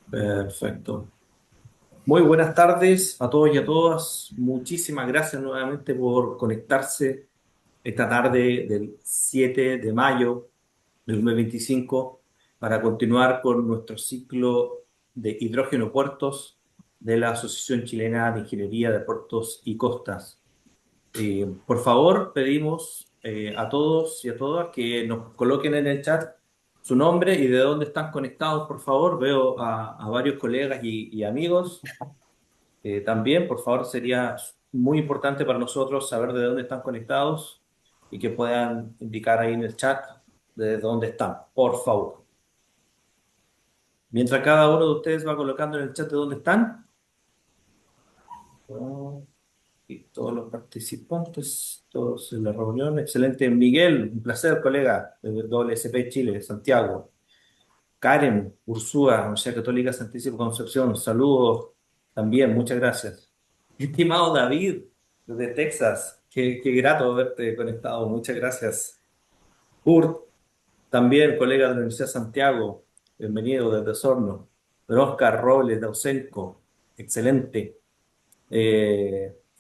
Perfecto. Muy buenas tardes a todos y a todas. Muchísimas gracias nuevamente por conectarse esta tarde del 7 de mayo del 2025 para continuar con nuestro ciclo de hidrógeno puertos de la Asociación Chilena de Ingeniería de Puertos y Costas. Por favor, pedimos a todos y a todas que nos coloquen en el chat su nombre y de dónde están conectados, por favor. Veo a varios colegas y amigos. También, por favor, sería muy importante para nosotros saber de dónde están conectados y que puedan indicar ahí en el chat de dónde están, por favor. Mientras cada uno de ustedes va colocando en el chat de dónde están, y todos los participantes, todos en la reunión. Excelente. Miguel, un placer, colega de WSP Chile, Santiago. Karen, Ursúa, Universidad Católica Santísima Concepción, saludos también, muchas gracias. Estimado David, desde Texas, qué grato verte conectado, muchas gracias. Kurt, también colega de la Universidad de Santiago, bienvenido desde Osorno. Don Oscar Robles de Ausenco, excelente.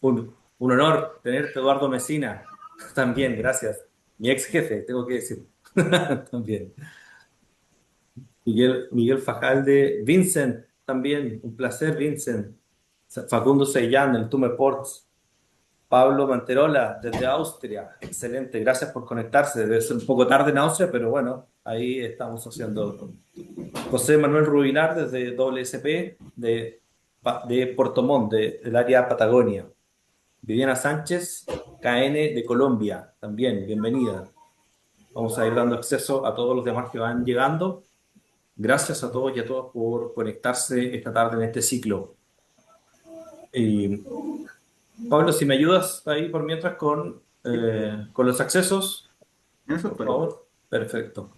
Un honor tenerte, Eduardo Mesina. También, gracias. Mi ex jefe, tengo que decir. También. Miguel Fajalde, Vincent, también, un placer, Vincent. Facundo Seyán, del Tume Ports. Pablo Manterola, desde Austria. Excelente, gracias por conectarse. Debe ser un poco tarde en Austria, pero bueno, ahí estamos haciendo. José Manuel Rubilar, desde WSP, de Puerto Montt, del área Patagonia. Viviana Sánchez, KN de Colombia, también, bienvenida. Vamos a ir dando acceso a todos los demás que van llegando. Gracias a todos y a todas por conectarse esta tarde en este ciclo. Y, Pablo, si me ayudas ahí por mientras con los accesos, Eso por espero. favor. Perfecto.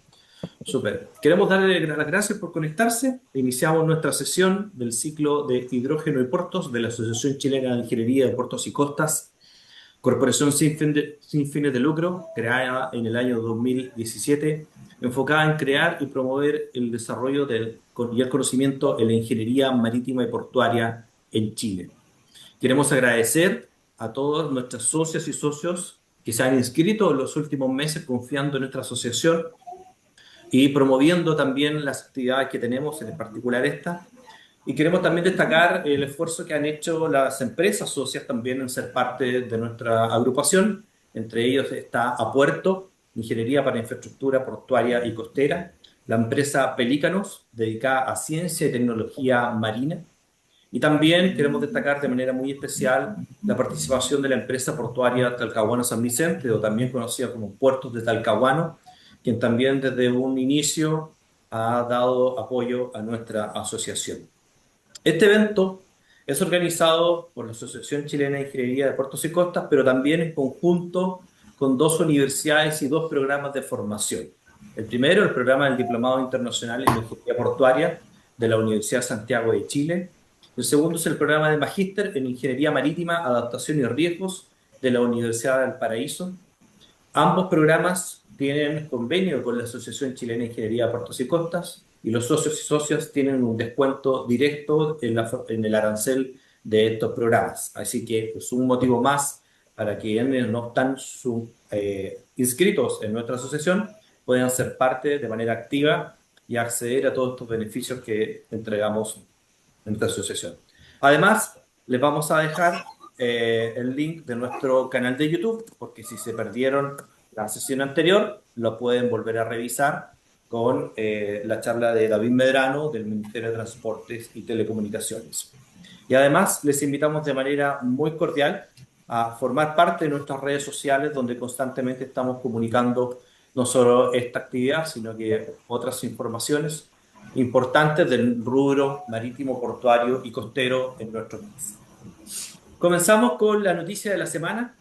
Súper. Queremos darle las gracias por conectarse. Iniciamos nuestra sesión del ciclo de hidrógeno y puertos de la Asociación Chilena de Ingeniería de Puertos y Costas. Corporación sin fines de lucro, creada en el año 2017, enfocada en crear y promover el desarrollo y el conocimiento en la ingeniería marítima y portuaria en Chile. Queremos agradecer a todos nuestros socios y socios que se han inscrito en los últimos meses confiando en nuestra asociación y promoviendo también las actividades que tenemos, en particular esta. Y queremos también destacar el esfuerzo que han hecho las empresas socias también en ser parte de nuestra agrupación. Entre ellos está Apuerto, Ingeniería para Infraestructura Portuaria y Costera, la empresa Pelícanos, dedicada a ciencia y tecnología marina. Y también queremos destacar de manera muy especial la participación de la empresa portuaria Talcahuano San Vicente, o también conocida como Puertos de Talcahuano, quien también desde un inicio ha dado apoyo a nuestra asociación. Este evento es organizado por la Asociación Chilena de Ingeniería de Puertos y Costas, pero también en conjunto con dos universidades y dos programas de formación. El primero, el programa del Diplomado Internacional en Ingeniería Portuaria de la Universidad de Santiago de Chile. El segundo es el programa de Magíster en Ingeniería Marítima, Adaptación y Riesgos de la Universidad del Paraíso. Ambos programas tienen convenio con la Asociación Chilena de Ingeniería de Puertos y Costas y los socios y socias tienen un descuento directo en el arancel de estos programas. Así que es un motivo más para que quienes no están inscritos en nuestra asociación puedan ser parte de manera activa y acceder a todos estos beneficios que entregamos en esta asociación. Además, les vamos a dejar el link de nuestro canal de YouTube, porque si se perdieron la sesión anterior, lo pueden volver a revisar con la charla de David Medrano del Ministerio de Transportes y Telecomunicaciones. Y además, les invitamos de manera muy cordial a formar parte de nuestras redes sociales, donde constantemente estamos comunicando no solo esta actividad, sino que otras informaciones importantes del rubro marítimo, portuario y costero en nuestro país. Comenzamos con la noticia de la semana,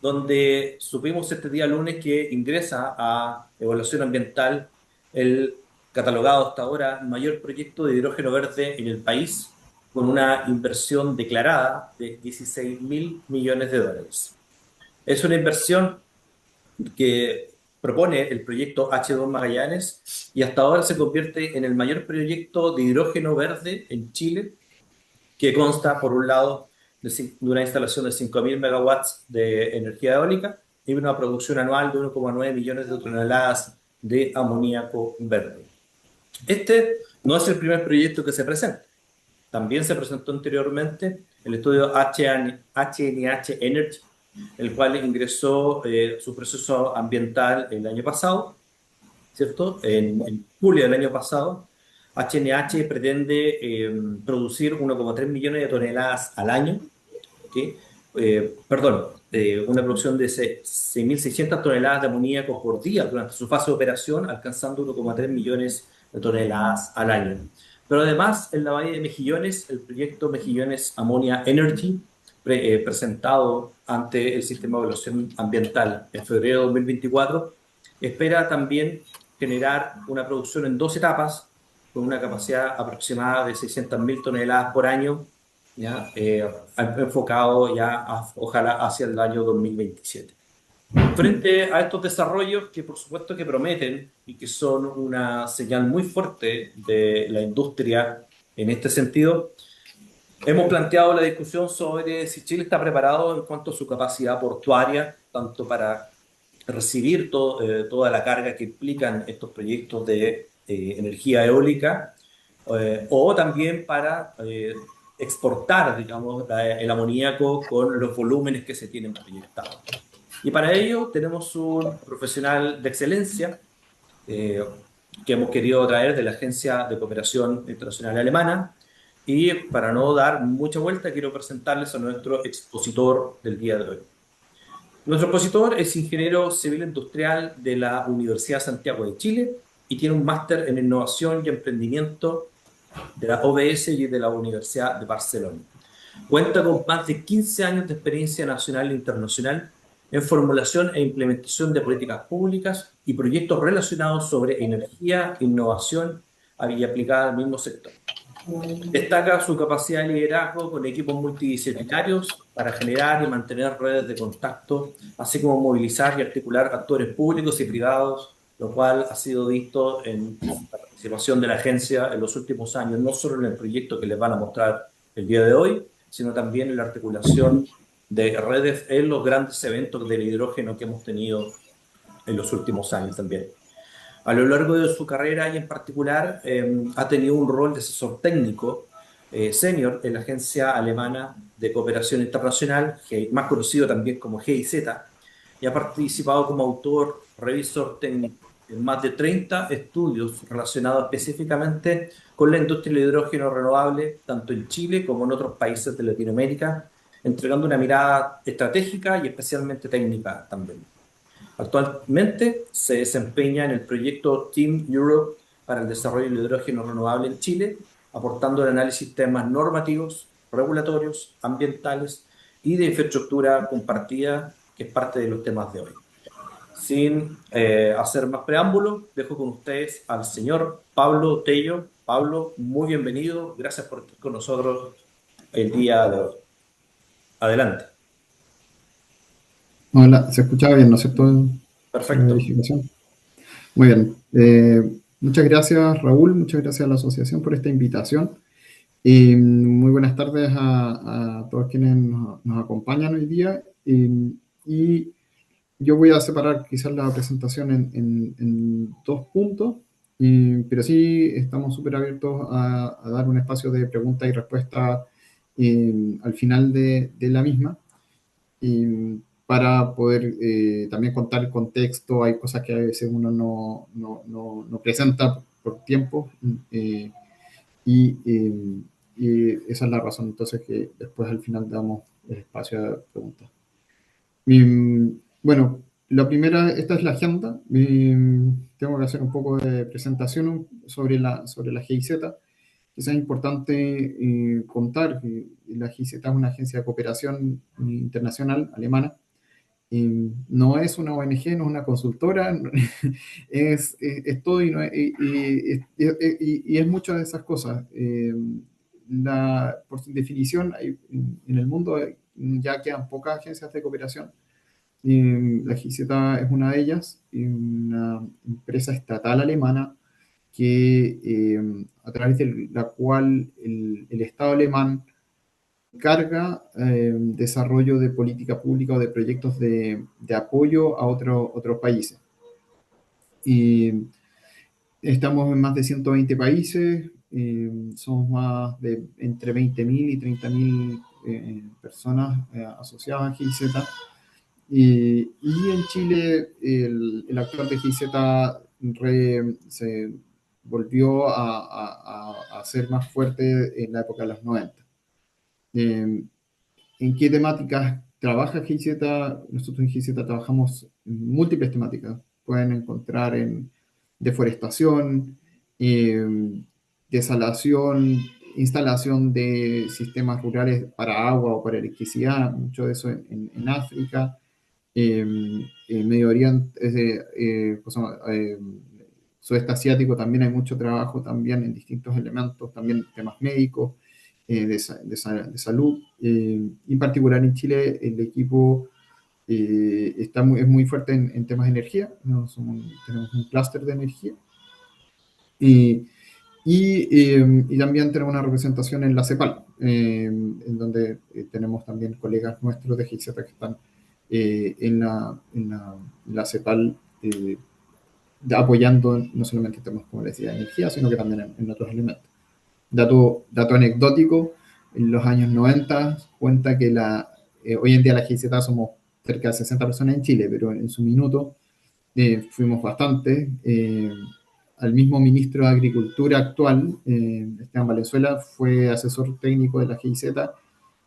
donde supimos este día lunes que ingresa a evaluación ambiental el catalogado hasta ahora mayor proyecto de hidrógeno verde en el país, con una inversión declarada de 16 mil millones de dólares. Es una inversión que propone el proyecto H2 Magallanes y hasta ahora se convierte en el mayor proyecto de hidrógeno verde en Chile, que consta, por un lado, de una instalación de 5.000 megawatts de energía eólica y una producción anual de 1,9 millones de toneladas de amoníaco verde. Este no es el primer proyecto que se presenta. También se presentó anteriormente el estudio HNH Energy, el cual ingresó su proceso ambiental el año pasado, ¿cierto? En julio del año pasado. HNH pretende producir 1,3 millones de toneladas al año, ¿ok? Perdón, una producción de 6.600 toneladas de amoníaco por día durante su fase de operación, alcanzando 1,3 millones de toneladas al año. Pero además, en la bahía de Mejillones, el proyecto Mejillones Ammonia Energy, presentado ante el Sistema de Evaluación Ambiental en febrero de 2024, espera también generar una producción en dos etapas, con una capacidad aproximada de 600.000 toneladas por año, ¿ya? Enfocado ya ojalá hacia el año 2027. Frente a estos desarrollos que por supuesto que prometen y que son una señal muy fuerte de la industria en este sentido, hemos planteado la discusión sobre si Chile está preparado en cuanto a su capacidad portuaria, tanto para recibir toda la carga que implican estos proyectos de energía eólica, o también para exportar, digamos, el amoníaco con los volúmenes que se tienen proyectados. Y para ello tenemos un profesional de excelencia eh, que hemos querido traer de la Agencia de Cooperación Internacional Alemana. Y para no dar mucha vuelta, quiero presentarles a nuestro expositor del día de hoy. Nuestro expositor es ingeniero civil industrial de la Universidad de Santiago de Chile y tiene un máster en innovación y emprendimiento de la OBS y de la Universidad de Barcelona. Cuenta con más de 15 años de experiencia nacional e internacional en formulación e implementación de políticas públicas y proyectos relacionados sobre energía, innovación y aplicada al mismo sector. Destaca su capacidad de liderazgo con equipos multidisciplinarios para generar y mantener redes de contacto, así como movilizar y articular actores públicos y privados, lo cual ha sido visto en la participación de la agencia en los últimos años, no solo en el proyecto que les van a mostrar el día de hoy, sino también en la articulación de redes en los grandes eventos del hidrógeno que hemos tenido en los últimos años también. A lo largo de su carrera y en particular ha tenido un rol de asesor técnico senior en la Agencia Alemana de Cooperación Internacional, más conocido también como GIZ, y ha participado como autor, revisor técnico en más de 30 estudios relacionados específicamente con la industria del hidrógeno renovable, tanto en Chile como en otros países de Latinoamérica, entregando una mirada estratégica y especialmente técnica también. Actualmente se desempeña en el proyecto Team Europe para el desarrollo del hidrógeno renovable en Chile, aportando el análisis de temas normativos, regulatorios, ambientales y de infraestructura compartida, que es parte de los temas de hoy. Sin hacer más preámbulos, dejo con ustedes al señor Pablo Tello. Pablo, muy bienvenido. Gracias por estar con nosotros el día de hoy. Adelante. Hola, se escuchaba bien, ¿no es cierto? La Perfecto. verificación. Muy bien. Muchas gracias, Raúl. Muchas gracias a la asociación por esta invitación. Y muy buenas tardes a todos quienes nos acompañan hoy día. Y yo voy a separar quizás la presentación en dos puntos, pero sí estamos súper abiertos a dar un espacio de pregunta y respuesta al final de la misma. Para poder también contar el contexto. Hay cosas que a veces uno no presenta por tiempo, y, eh, y esa es la razón entonces que después al final damos el espacio a preguntas. Bueno, la primera, esta es la agenda. Tengo que hacer un poco de presentación sobre la GIZ. Quizás es importante contar que la GIZ es una agencia de cooperación internacional alemana. No es una ONG, no es una consultora, es todo y es muchas de esas cosas. Por definición, en el mundo ya quedan pocas agencias de cooperación, La GIZ es una de ellas, una empresa estatal alemana que, a través de la cual el Estado alemán carga desarrollo de política pública o de proyectos de apoyo a otros países. Y estamos en más de 120 países, somos más de entre 20.000 y 30.000 personas asociadas a GIZ. Y en Chile el actor de GIZ se volvió a ser más fuerte en la época de los 90. Eh, ¿En qué temáticas trabaja GIZ? Nosotros en GIZ trabajamos en múltiples temáticas. Pueden encontrar en deforestación, eh, desalación, instalación de sistemas rurales para agua o para electricidad, mucho de eso en África, en Medio Oriente, sudeste asiático también hay mucho trabajo también en distintos elementos, también temas médicos, de salud. En particular en Chile el equipo es muy fuerte en temas de energía, ¿no? Tenemos un clúster de energía. Y, y también tenemos una representación en la CEPAL, en donde tenemos también colegas nuestros de GIZ que están en la CEPAL, apoyando no solamente temas, como les decía, de energía, sino que también en otros elementos. Dato anecdótico, en los años 90 cuenta que hoy en día la GIZ somos cerca de 60 personas en Chile, pero en su minuto fuimos bastantes. Al mismo ministro de Agricultura actual, Esteban Valenzuela, fue asesor técnico de la GIZ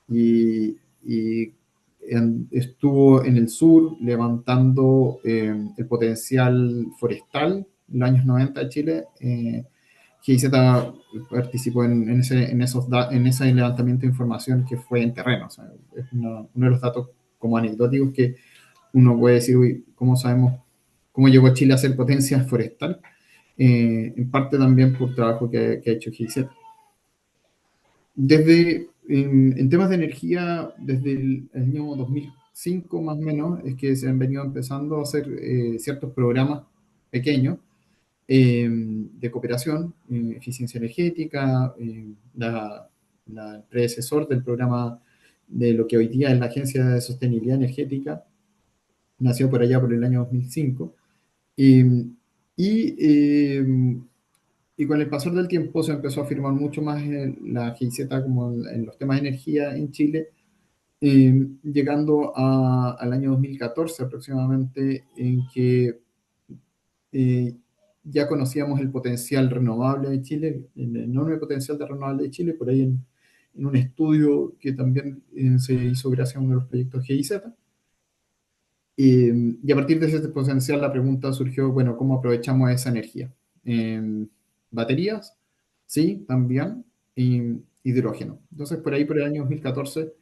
y, y estuvo en el sur levantando el potencial forestal en los años 90 de Chile. GIZ participó en ese levantamiento de información que fue en terreno. O sea, es uno de los datos como anecdóticos que uno puede decir, uy, ¿cómo sabemos cómo llegó Chile a ser potencia forestal? En parte también por trabajo que ha hecho GIZ. En temas de energía, desde el año 2005 más o menos, es que se han venido empezando a hacer ciertos programas pequeños de cooperación, eficiencia energética, el predecesor del programa de lo que hoy día es la Agencia de Sostenibilidad Energética, nació por allá por el año 2005. Eh, y, eh, y con el pasar del tiempo se empezó a firmar mucho más la GIZ como en los temas de energía en Chile, llegando al año 2014 aproximadamente, en que eh, ya conocíamos el potencial renovable de Chile, el enorme potencial de renovable de Chile, por ahí en un estudio que también se hizo gracias a uno de los proyectos GIZ. Y a partir de ese potencial la pregunta surgió, bueno, ¿cómo aprovechamos esa energía? ¿Baterías? Sí, también. Hidrógeno. Entonces, por el año 2014,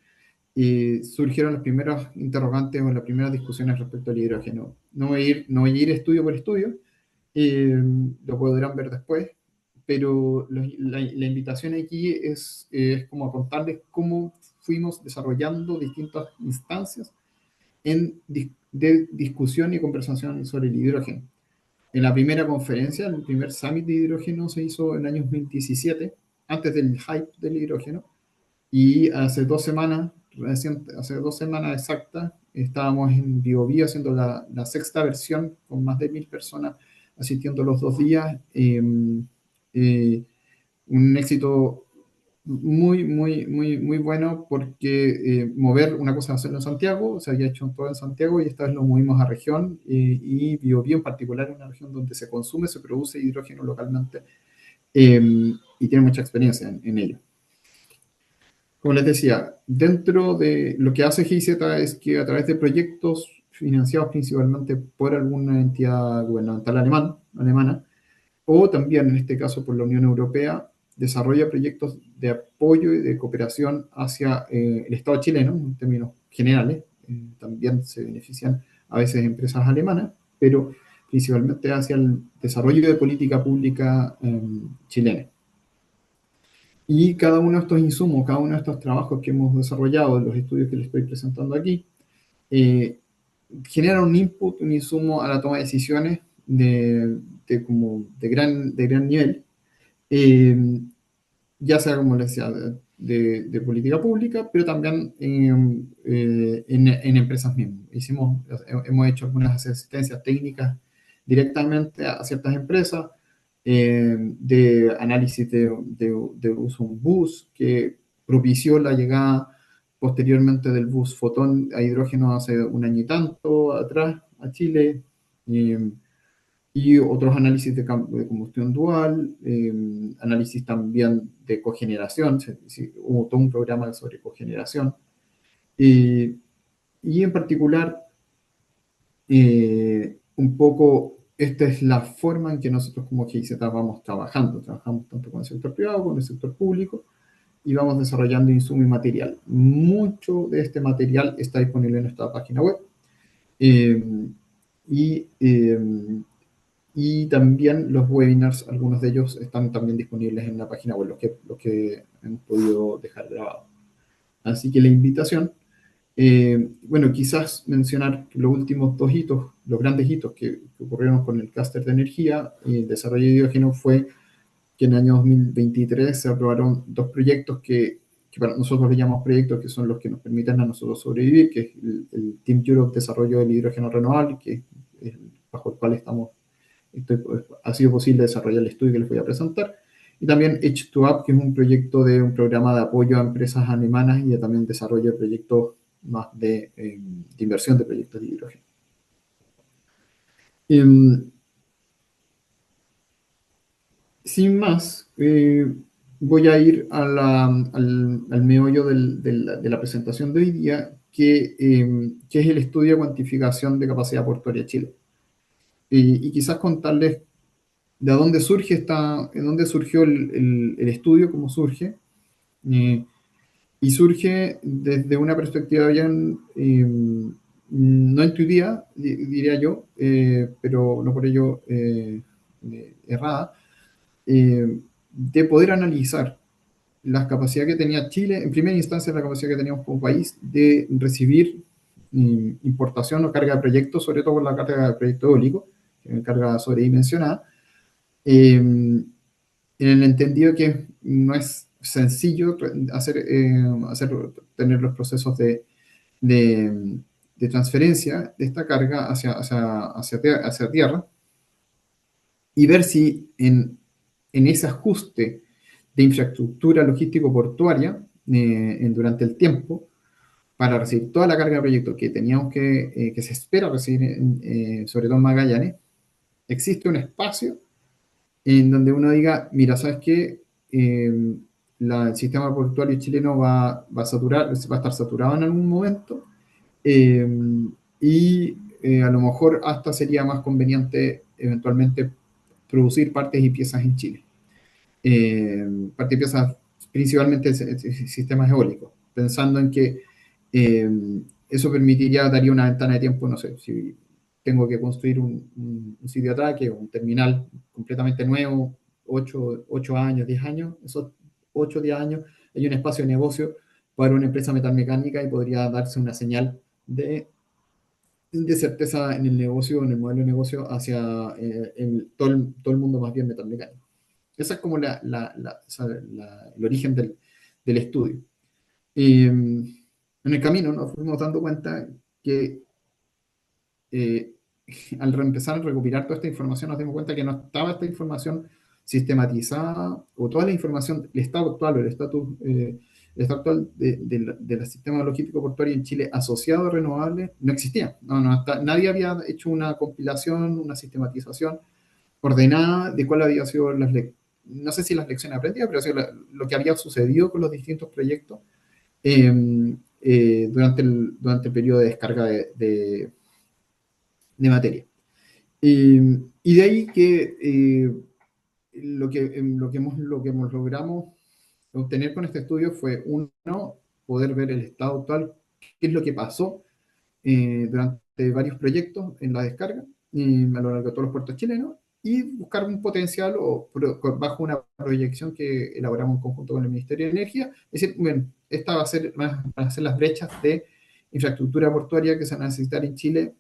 surgieron las primeras interrogantes o las primeras discusiones respecto al hidrógeno. No voy a ir estudio por estudio, eh, lo podrán ver después, pero la invitación aquí es como contarles cómo fuimos desarrollando distintas instancias de discusión y conversación sobre el hidrógeno. En la primera conferencia, el primer summit de hidrógeno se hizo en el año 2017, antes del hype del hidrógeno, y hace 2 semanas exactas, estábamos en Biobío haciendo la sexta versión con más de 1.000 personas asistiendo los 2 días. Eh, un éxito muy, muy, muy, muy bueno porque mover una cosa, hacerlo en Santiago, se había hecho todo en Santiago y esta vez lo movimos a región, y Biobío en particular es una región donde se consume, se produce hidrógeno localmente, y tiene mucha experiencia en ello. Como les decía, dentro de lo que hace GIZ es que a través de proyectos financiados principalmente por alguna entidad gubernamental alemana, o también en este caso por la Unión Europea, desarrolla proyectos de apoyo y de cooperación hacia el Estado chileno, en términos generales. También se benefician a veces empresas alemanas, pero principalmente hacia el desarrollo de política pública chilena. Y cada uno de estos insumos, cada uno de estos trabajos que hemos desarrollado, los estudios que les estoy presentando aquí, eh, genera un input, un insumo a la toma de decisiones como de gran nivel, eh, ya sea, como les decía, de política pública, pero también en empresas mismas. Hemos hecho algunas asistencias técnicas directamente a ciertas empresas, de análisis de uso de un bus que propició la llegada posteriormente del bus Fotón a hidrógeno hace un año y tanto atrás a Chile. eh, y otros análisis de combustión dual, análisis también de cogeneración, hubo todo un programa sobre cogeneración, eh, y en particular, un poco esta es la forma en que nosotros como GIZ vamos trabajando, trabajamos tanto con el sector privado como con el sector público, y vamos desarrollando insumo y material. Mucho de este material está disponible en nuestra página web, eh, y y también los webinars, algunos de ellos están también disponibles en la página web, los que hemos podido dejar grabados. Así que la invitación, bueno, quizás mencionar los últimos dos hitos, los grandes hitos que ocurrieron con el clúster de energía y el desarrollo de hidrógeno fue que en el año 2023 se aprobaron dos proyectos que para nosotros le llamamos proyectos, que son los que nos permiten a nosotros sobrevivir, que es el Team Europe Desarrollo del Hidrógeno Renovable, que es bajo el cual estamos. Ha sido posible desarrollar el estudio que les voy a presentar. Y también H2Up, que es un proyecto de un programa de apoyo a empresas alemanas y también desarrollo de proyectos más de inversión de proyectos de hidrógeno. Sin más, voy a ir al meollo de la presentación de hoy día, que es el estudio de cuantificación de capacidad portuaria de Chile. Y quizás contarles de dónde surge de dónde surgió el estudio, cómo surge. eh, y surge desde una perspectiva bien no intuitiva, diría yo, pero no por ello errada, de poder analizar la capacidad que tenía Chile, en primera instancia la capacidad que teníamos como país de recibir importación o carga de proyectos, sobre todo por la carga de proyecto eólico, que es una carga sobredimensionada, en el entendido que no es sencillo tener los procesos de, de transferencia de esta carga hacia tierra, y ver si en ese ajuste de infraestructura logístico-portuaria durante el tiempo, para recibir toda la carga de proyectos que teníamos que se espera recibir, sobre todo en Magallanes, existe un espacio en donde uno diga, mira, ¿sabes qué? El sistema portuario chileno va a estar saturado en algún momento, eh, y a lo mejor hasta sería más conveniente eventualmente producir partes y piezas en Chile. Partes y piezas principalmente sistemas eólicos, pensando en que eh, eso daría una ventana de tiempo, no sé, si tengo que construir un sitio de ataque o un terminal completamente nuevo, 8 años, 10 años, esos 8 o 10 años, hay un espacio de negocio para una empresa metalmecánica y podría darse una señal de certeza en el negocio, en el modelo de negocio hacia todo el mundo más bien metalmecánico. Ese es como el origen del estudio. En el camino nos fuimos dando cuenta que eh, al empezar a recopilar toda esta información nos dimos cuenta que no estaba esta información sistematizada, o toda la información, el estado actual, el estado actual del sistema logístico portuario en Chile asociado a renovables no existía. Nadie había hecho una compilación, una sistematización ordenada de cuál había sido no sé si las lecciones aprendidas, pero sí lo que había sucedido con los distintos proyectos durante el periodo de descarga de materia. Y de ahí que lo que hemos logrado obtener con este estudio fue, uno, poder ver el estado actual, qué es lo que pasó durante varios proyectos en la descarga a lo largo de todos los puertos chilenos, y buscar un potencial bajo una proyección que elaboramos en conjunto con el Ministerio de Energía. Es decir, bueno, van a ser las brechas de infraestructura portuaria que se van a necesitar en Chile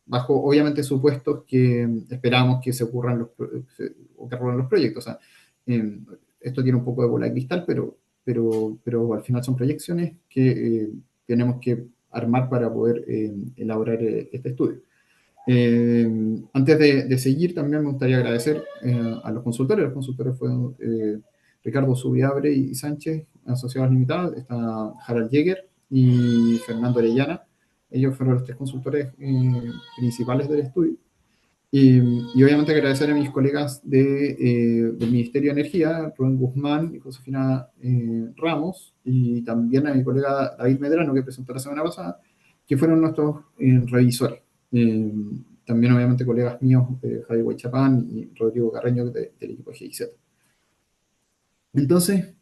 bajo obviamente supuestos que esperamos que se ocurran o que ocurran los proyectos. O sea, eh, esto tiene un poco de bola de cristal, pero al final son proyecciones que tenemos que armar para poder elaborar este estudio. Antes de seguir, también me gustaría agradecer a los consultores. Los consultores fueron Ricardo Subiabre y Sánchez, Asociados Limitados, está Harald Jäger y Fernando Orellana. Ellos fueron los tres consultores principales del estudio. Y obviamente agradecer a mis colegas del Ministerio de Energía, Rubén Guzmán y Josefina Ramos, y también a mi colega David Medrano, que presentó la semana pasada, que fueron nuestros revisores. Eh, También obviamente colegas míos, Javier Huaychapán y Rodrigo Carreño del equipo GIZ. Entonces,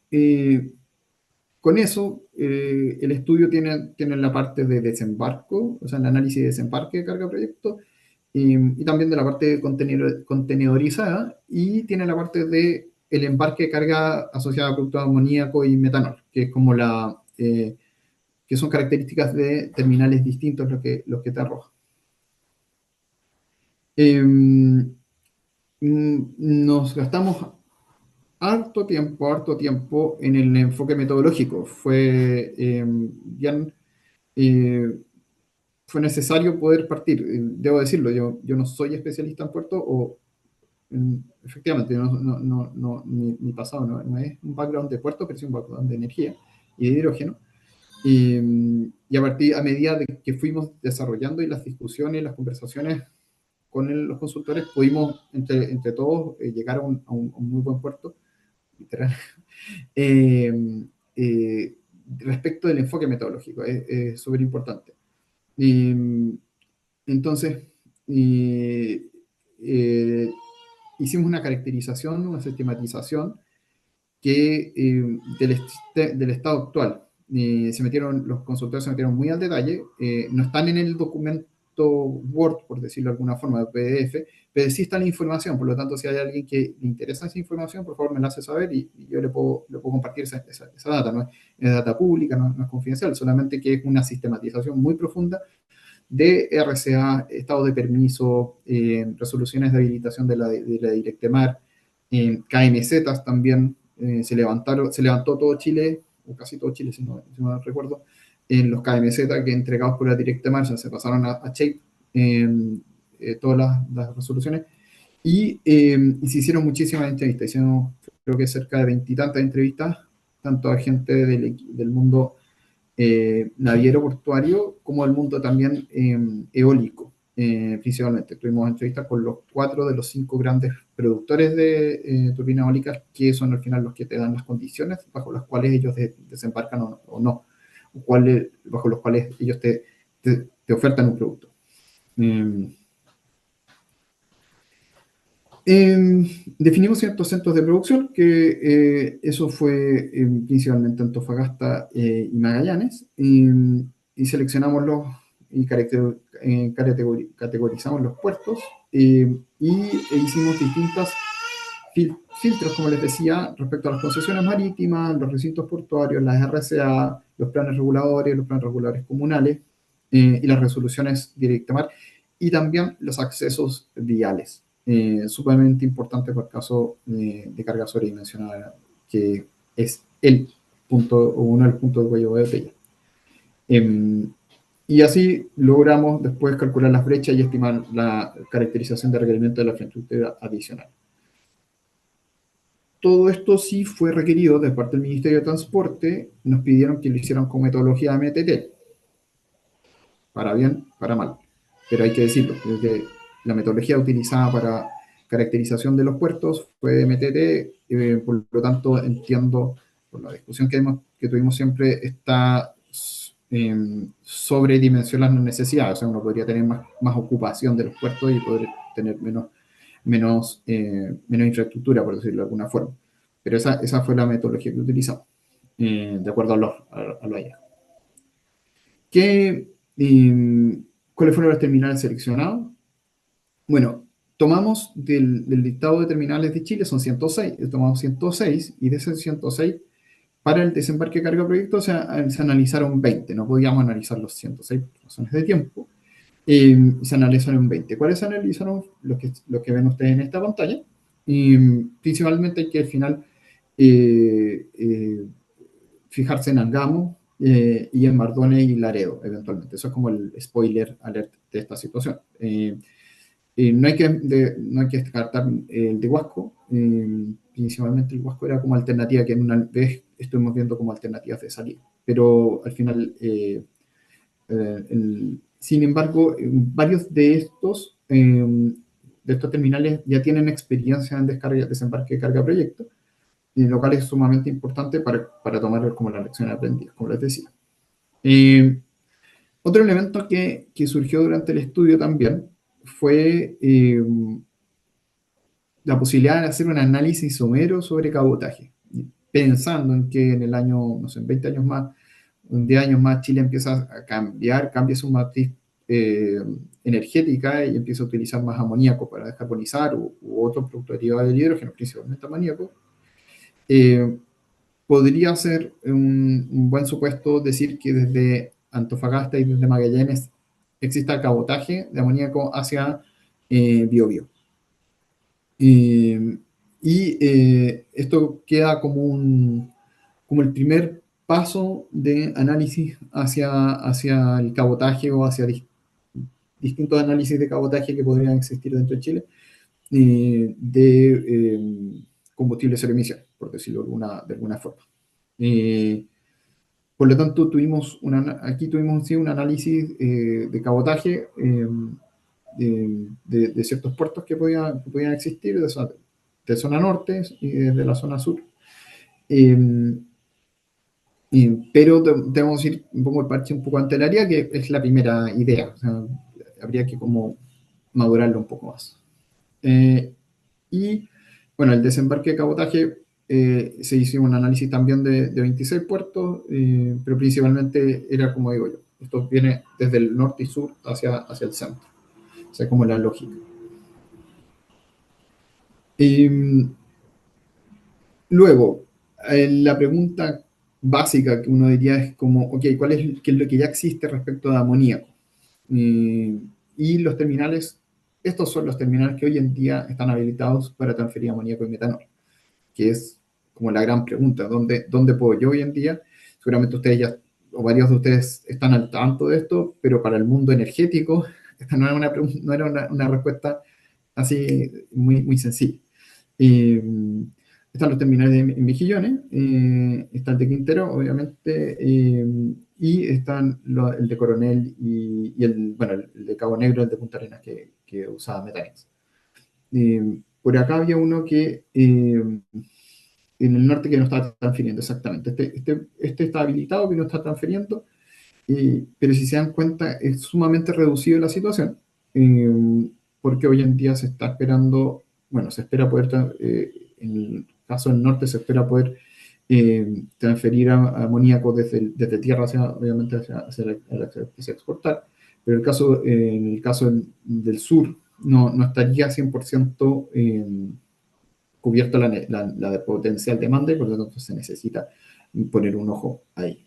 con eso, el estudio tiene la parte de desembarco, o sea, el análisis de desembarque de carga proyecto, y también de la parte contenedorizada, y tiene la parte de el embarque de carga asociada a productos de amoníaco y metanol, que es como que son características de terminales distintos los que te arrojan. Nos gastamos harto tiempo en el enfoque metodológico. Eh, Fue necesario poder partir. Debo decirlo, yo no soy especialista en puertos, efectivamente, mi pasado no es un background de puertos, pero sí un background de energía y de hidrógeno. Y a medida de que fuimos desarrollando y las discusiones, las conversaciones con los consultores, pudimos entre todos llegar a un muy buen puerto, literal. Eh, eh, Respecto del enfoque metodológico, es súper importante. Entonces, eh, eh, hicimos una caracterización, una sistematización del estado actual. Los consultores se metieron muy al detalle, no están en el documento Word, por decirlo de alguna forma, de PDF, pero sí está la información. Por lo tanto, si hay alguien que le interesa esa información, por favor me la hace saber y yo le puedo compartir esa data. No es data pública, no es confidencial, solamente que es una sistematización muy profunda de RCA, estado de permiso, resoluciones de habilitación de la Directemar, KMZ también. Se levantó todo Chile, o casi todo Chile, si no recuerdo, en los KMZ que entregados por la Directemar ya se pasaron a Shape, todas las resoluciones, y se hicieron muchísimas entrevistas. Hicimos, creo que cerca de 20 y tantas entrevistas, tanto a gente del mundo naviero portuario, como el mundo también eólico, principalmente. Tuvimos entrevistas con los 4 de los 5 grandes productores de turbinas eólicas, que son al final los que te dan las condiciones bajo las cuales ellos desembarcan o no, bajo los cuales ellos te ofertan un producto. Definimos ciertos centros de producción, que eso fue principalmente Antofagasta y Magallanes, y seleccionamos y categorizamos los puertos, e hicimos distintos filtros, como les decía, respecto a las concesiones marítimas, los recintos portuarios, las RCA, los planes reguladores comunales, y las resoluciones directa mar, y también los accesos viales. Sumamente importante para el caso de carga sobredimensionada, que es el punto, o uno de los puntos de cuello de botella. Y así logramos después calcular las brechas y estimar la caracterización de requerimiento de la infraestructura adicional. Todo esto sí fue requerido de parte del Ministerio de Transporte. Nos pidieron que lo hicieran con metodología MTT, para bien, para mal, pero hay que decirlo, que la metodología utilizada para caracterización de los puertos fue MTT, por lo tanto entiendo, por la discusión que tuvimos siempre, está sobredimensionar las necesidades. O sea, uno podría tener más ocupación de los puertos y poder tener menos infraestructura, por decirlo de alguna forma. Pero esa fue la metodología que utilizamos, de acuerdo a lo hallazgos. ¿Cuáles fueron los terminales seleccionados? Bueno, tomamos del listado de terminales de Chile, son 106, tomamos 106, y de esos 106, para el desembarque de carga proyecto se analizaron 20, no podíamos analizar los 106 por razones de tiempo, Se analizaron 20. ¿Cuáles se analizaron? Lo que ven ustedes en esta pantalla. Y principalmente hay que al final eh, eh, fijarse en Angamo y en Mardones y Laredo, eventualmente. Eso es como el spoiler alert de esta situación. No hay que descartar el de Huasco. Principalmente el Huasco era como alternativa que en una vez estuvimos viendo como alternativas de salida. Pero al final sin embargo, varios de estos terminales ya tienen experiencia en descarga, desembarque de carga proyecto, y lo cual es sumamente importante para tomar como la lección aprendida, como les decía. Eh, Otro elemento que surgió durante el estudio también fue la posibilidad de hacer un análisis somero sobre cabotaje, pensando en que en el año, no sé, en 20 años más, en 10 años más, Chile empieza a cambiar, cambia su matriz eh, energética y empieza a utilizar más amoníaco para descarbonizar u otros productos derivados del hidrógeno, principalmente amoníaco. eh, Podría ser un buen supuesto decir que desde Antofagasta y desde Magallanes exista cabotaje de amoníaco hacia Biobío. Eh, Esto queda como el primer paso de análisis hacia el cabotaje o hacia distintos análisis de cabotaje que podrían existir dentro de Chile de combustible cero emisión, por decirlo de alguna forma. Eh, por lo tanto, aquí tuvimos sí, un análisis de cabotaje de ciertos puertos que podían existir de zona norte y de la zona sur. Eh, pero debemos ir un poco el parche un poco ante el área, que es la primera idea. O sea, habría que como madurarlo un poco más. Y bueno, el desembarque de cabotaje se hizo un análisis también de 26 puertos, pero principalmente era como digo yo, esto viene desde el norte y sur hacia el centro. O sea, como la lógica. Eh, Luego, la pregunta básica que uno diría es como, ok, ¿qué es lo que ya existe respecto de amoníaco? Eh, y los terminales, estos son los terminales que hoy en día están habilitados para transferir amoníaco y metanol, que es como la gran pregunta, ¿dónde puedo yo hoy en día? Seguramente ustedes ya, o varios de ustedes están al tanto de esto, pero para el mundo energético, esta no era una respuesta así muy sencilla. Eh, Están los terminales en Mejillones, está el de Quintero, obviamente, y están el de Coronel bueno, el de Cabo Negro, el de Punta Arenas, que usaba Metanex. Por acá había uno que en el norte que no está transfiriendo, exactamente. Este está habilitado, que no está transfiriendo, pero si se dan cuenta, es sumamente reducido la situación, porque hoy en día se está esperando, bueno, se espera poder, en el caso del norte, se espera poder transferir amoníaco desde tierra obviamente, hacia exportar, pero en el caso del sur no estaría 100% cubierto la potencial demanda y por lo tanto se necesita poner un ojo ahí.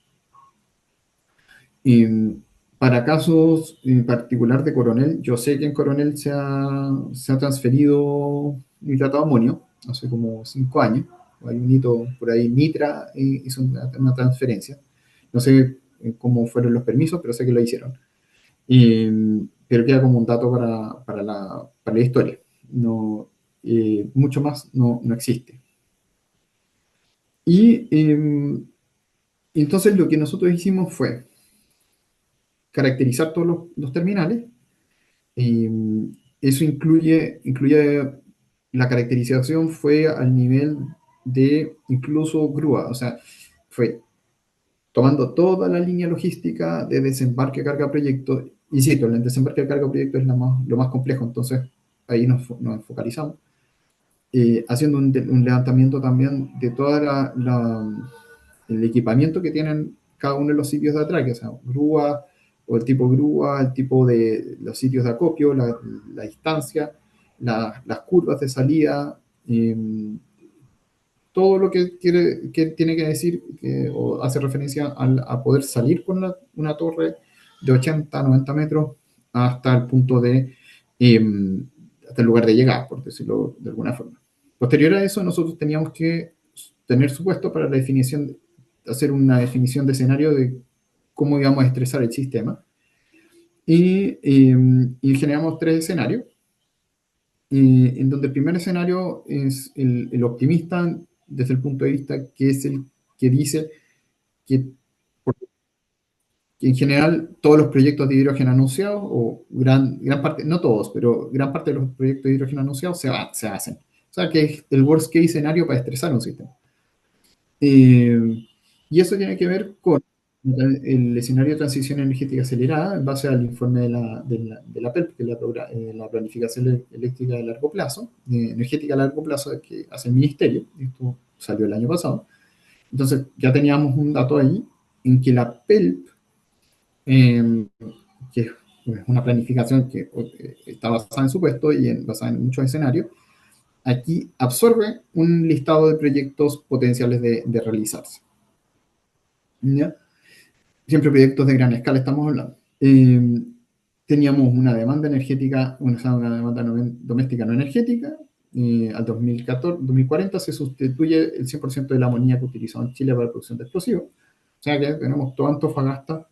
Para casos en particular de Coronel, yo sé que en Coronel se ha transferido nitrato de amonio hace como 5 años. Hay un hito por ahí, Nitra hizo una transferencia. No sé cómo fueron los permisos, pero sé que lo hicieron. Pero queda como un dato para la historia. No, mucho más no existe. Y entonces lo que nosotros hicimos fue caracterizar todos los terminales. Eso incluye la caracterización fue al nivel de incluso grúa, o sea, fue tomando toda la línea logística de desembarque, carga, proyecto. Insisto, el desembarque, carga, proyecto es lo más complejo, entonces ahí nos focalizamos. Haciendo un levantamiento también de todo el equipamiento que tienen cada uno de los sitios de atraque, o sea, grúa, o el tipo grúa, el tipo de los sitios de acopio, la distancia, las curvas de salida, todo lo que tiene que decir o hace referencia a poder salir con una torre de 80, 90 metros hasta el punto de, eh, hasta el lugar de llegada, por decirlo de alguna forma. Posterior a eso, nosotros teníamos que tener supuesto para la definición, hacer una definición de escenario de cómo íbamos a estresar el sistema. Y generamos tres escenarios, en donde el primer escenario es el optimista desde el punto de vista que es el que dice que, que en general todos los proyectos de hidrógeno anunciados, o gran parte, no todos, pero gran parte de los proyectos de hidrógeno anunciados se hacen. O sea, que es el worst case escenario para estresar un sistema. Y eso tiene que ver con el escenario de transición energética acelerada en base al informe de la PELP, que es la planificación eléctrica de largo plazo, energética a largo plazo que hace el ministerio. Esto salió el año pasado. Entonces ya teníamos un dato ahí en que la PELP, que es una planificación que está basada en supuesto y basada en muchos escenarios, aquí absorbe un listado de proyectos potenciales de realizarse. ¿Ya? Siempre proyectos de gran escala estamos hablando. Teníamos una demanda energética, una demanda doméstica no energética. Al 2014, 2040 se sustituye el 100% del amoníaco utilizado en Chile para la producción de explosivos. O sea que tenemos todo Antofagasta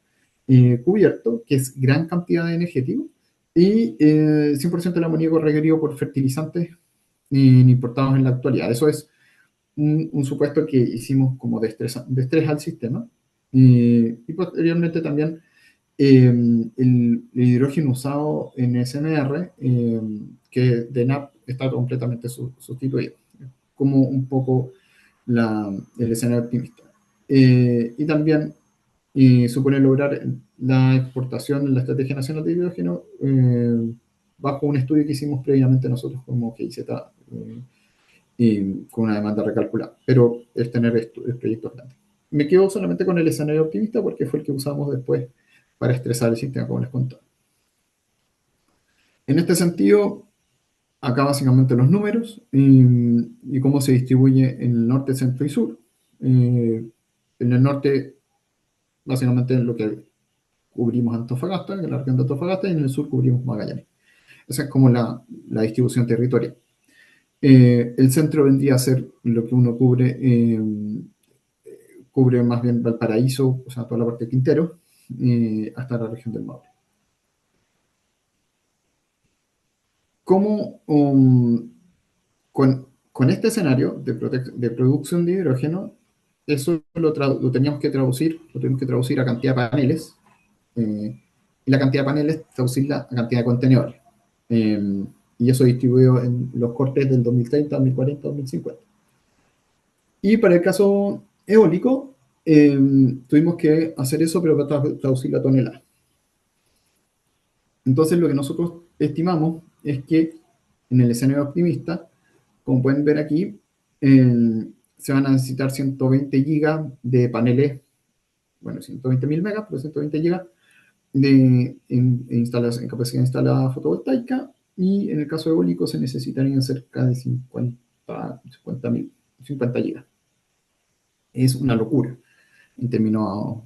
cubierto, que es gran cantidad de energético, y 100% del amoníaco requerido por fertilizantes importados en la actualidad. Eso es un supuesto que hicimos como de estrés al sistema. Y posteriormente también el hidrógeno usado en SMR, que de NAP está completamente sustituido, como un poco el escenario optimista. Y también supone lograr la exportación, la Estrategia Nacional de Hidrógeno, bajo un estudio que hicimos previamente nosotros como GIZ, con una demanda recalculada, pero es tener proyectos grandes. Me quedo solamente con el escenario optimista porque fue el que usamos después para estresar el sistema, como les contaba. En este sentido, acá básicamente los números y cómo se distribuye en el norte, centro y sur. En el norte, básicamente lo que cubrimos Antofagasta, en la región de Antofagasta, y en el sur cubrimos Magallanes. Esa es como la distribución territorial. El centro vendría a ser lo que uno cubre más bien Valparaíso, o sea, toda la parte de Quintero, hasta la región del Maule. ¿Cómo con este escenario de producción de hidrógeno, eso lo teníamos que traducir a cantidad de paneles, y la cantidad de paneles traducirla a cantidad de contenedores. Y eso distribuido en los cortes del 2030, 2040, 2050. Y para el caso eólico, tuvimos que hacer eso, pero para traducirlo a toneladas. Entonces, lo que nosotros estimamos es que en el escenario optimista, como pueden ver aquí, se van a necesitar 120 gigas de paneles, bueno, 120.000 megas, pero 120 gigas en capacidad instalada fotovoltaica, y en el caso eólico se necesitarían cerca de 50 gigas. Es una locura en términos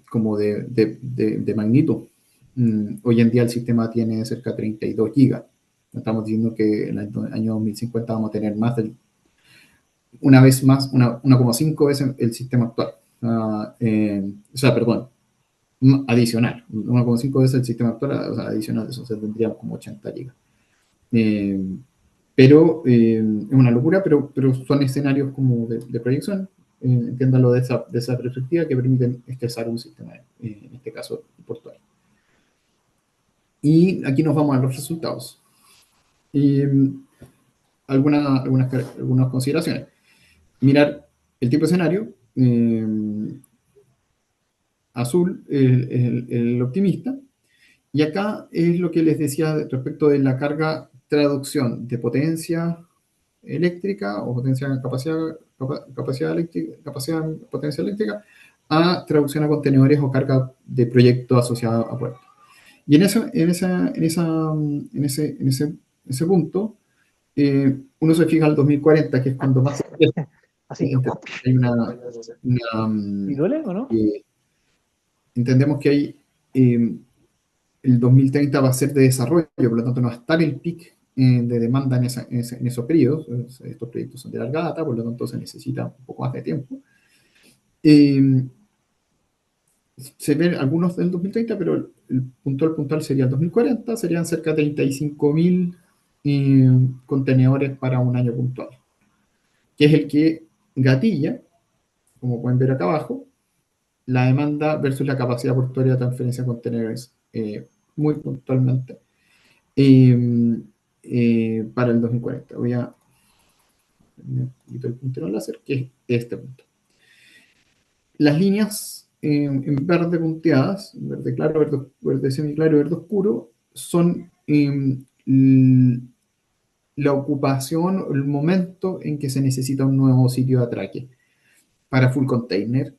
como de magnitud. Hoy en día el sistema tiene cerca de 32 gigas. Estamos diciendo que en el año 2050 vamos a tener más una vez más, 1,5 veces el sistema actual. O sea, perdón, adicional. 1,5 veces el sistema actual, o sea, adicional, eso se tendríamos como 80 gigas. Pero es una locura, pero son escenarios como de proyección, entiéndalo de esa perspectiva, que permiten estresar un sistema, en este caso portuario. Y aquí nos vamos a los resultados. Algunas consideraciones. Mirar el tipo de escenario, azul, el optimista, y acá es lo que les decía respecto de la carga traducción de potencia eléctrica o potencia eléctrica a traducción a contenedores o carga de proyecto asociado a puertos. Y en ese punto, uno se fija al 2040, que es cuando más Así que, hay ¿y duele o no? entendemos que hay el 2030 va a ser de desarrollo, por lo tanto no va a estar el pic de demanda en esos periodos. Estos proyectos son de larga data, por lo tanto se necesita un poco más de tiempo. Eh, Se ven algunos del 2030, pero el puntual sería el 2040, serían cerca de 35.000 contenedores para un año puntual, que es el que gatilla, como pueden ver acá abajo, la demanda versus la capacidad portuaria de transferencia de contenedores muy puntualmente para el 2040. Voy a quitar el puntero láser, que es este punto. Las líneas en verde punteadas, verde claro, verde semiclaro, verde oscuro, son la ocupación, el momento en que se necesita un nuevo sitio de atraque para full container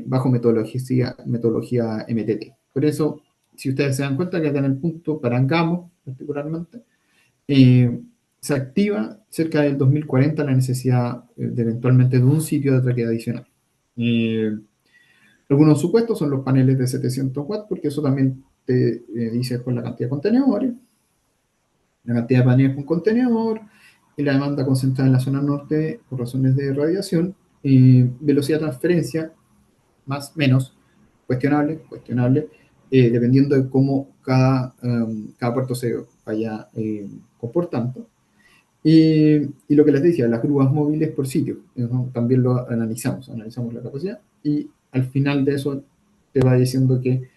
bajo metodología MTT. Por eso, si ustedes se dan cuenta que acá en el punto Parangamo, particularmente, eh, se activa cerca del 2040 la necesidad de eventualmente de un sitio de atraque adicional. Algunos supuestos son los paneles de 700 watts, porque eso también te dice con la cantidad de contenedores, la cantidad de paneles con contenedor, y la demanda concentrada en la zona norte por razones de radiación, velocidad de transferencia, más, menos, cuestionable, dependiendo de cómo cada puerto se vaya comportando. Y lo que les decía, las grúas móviles por sitio, ¿no? También lo analizamos la capacidad, y al final de eso te va diciendo que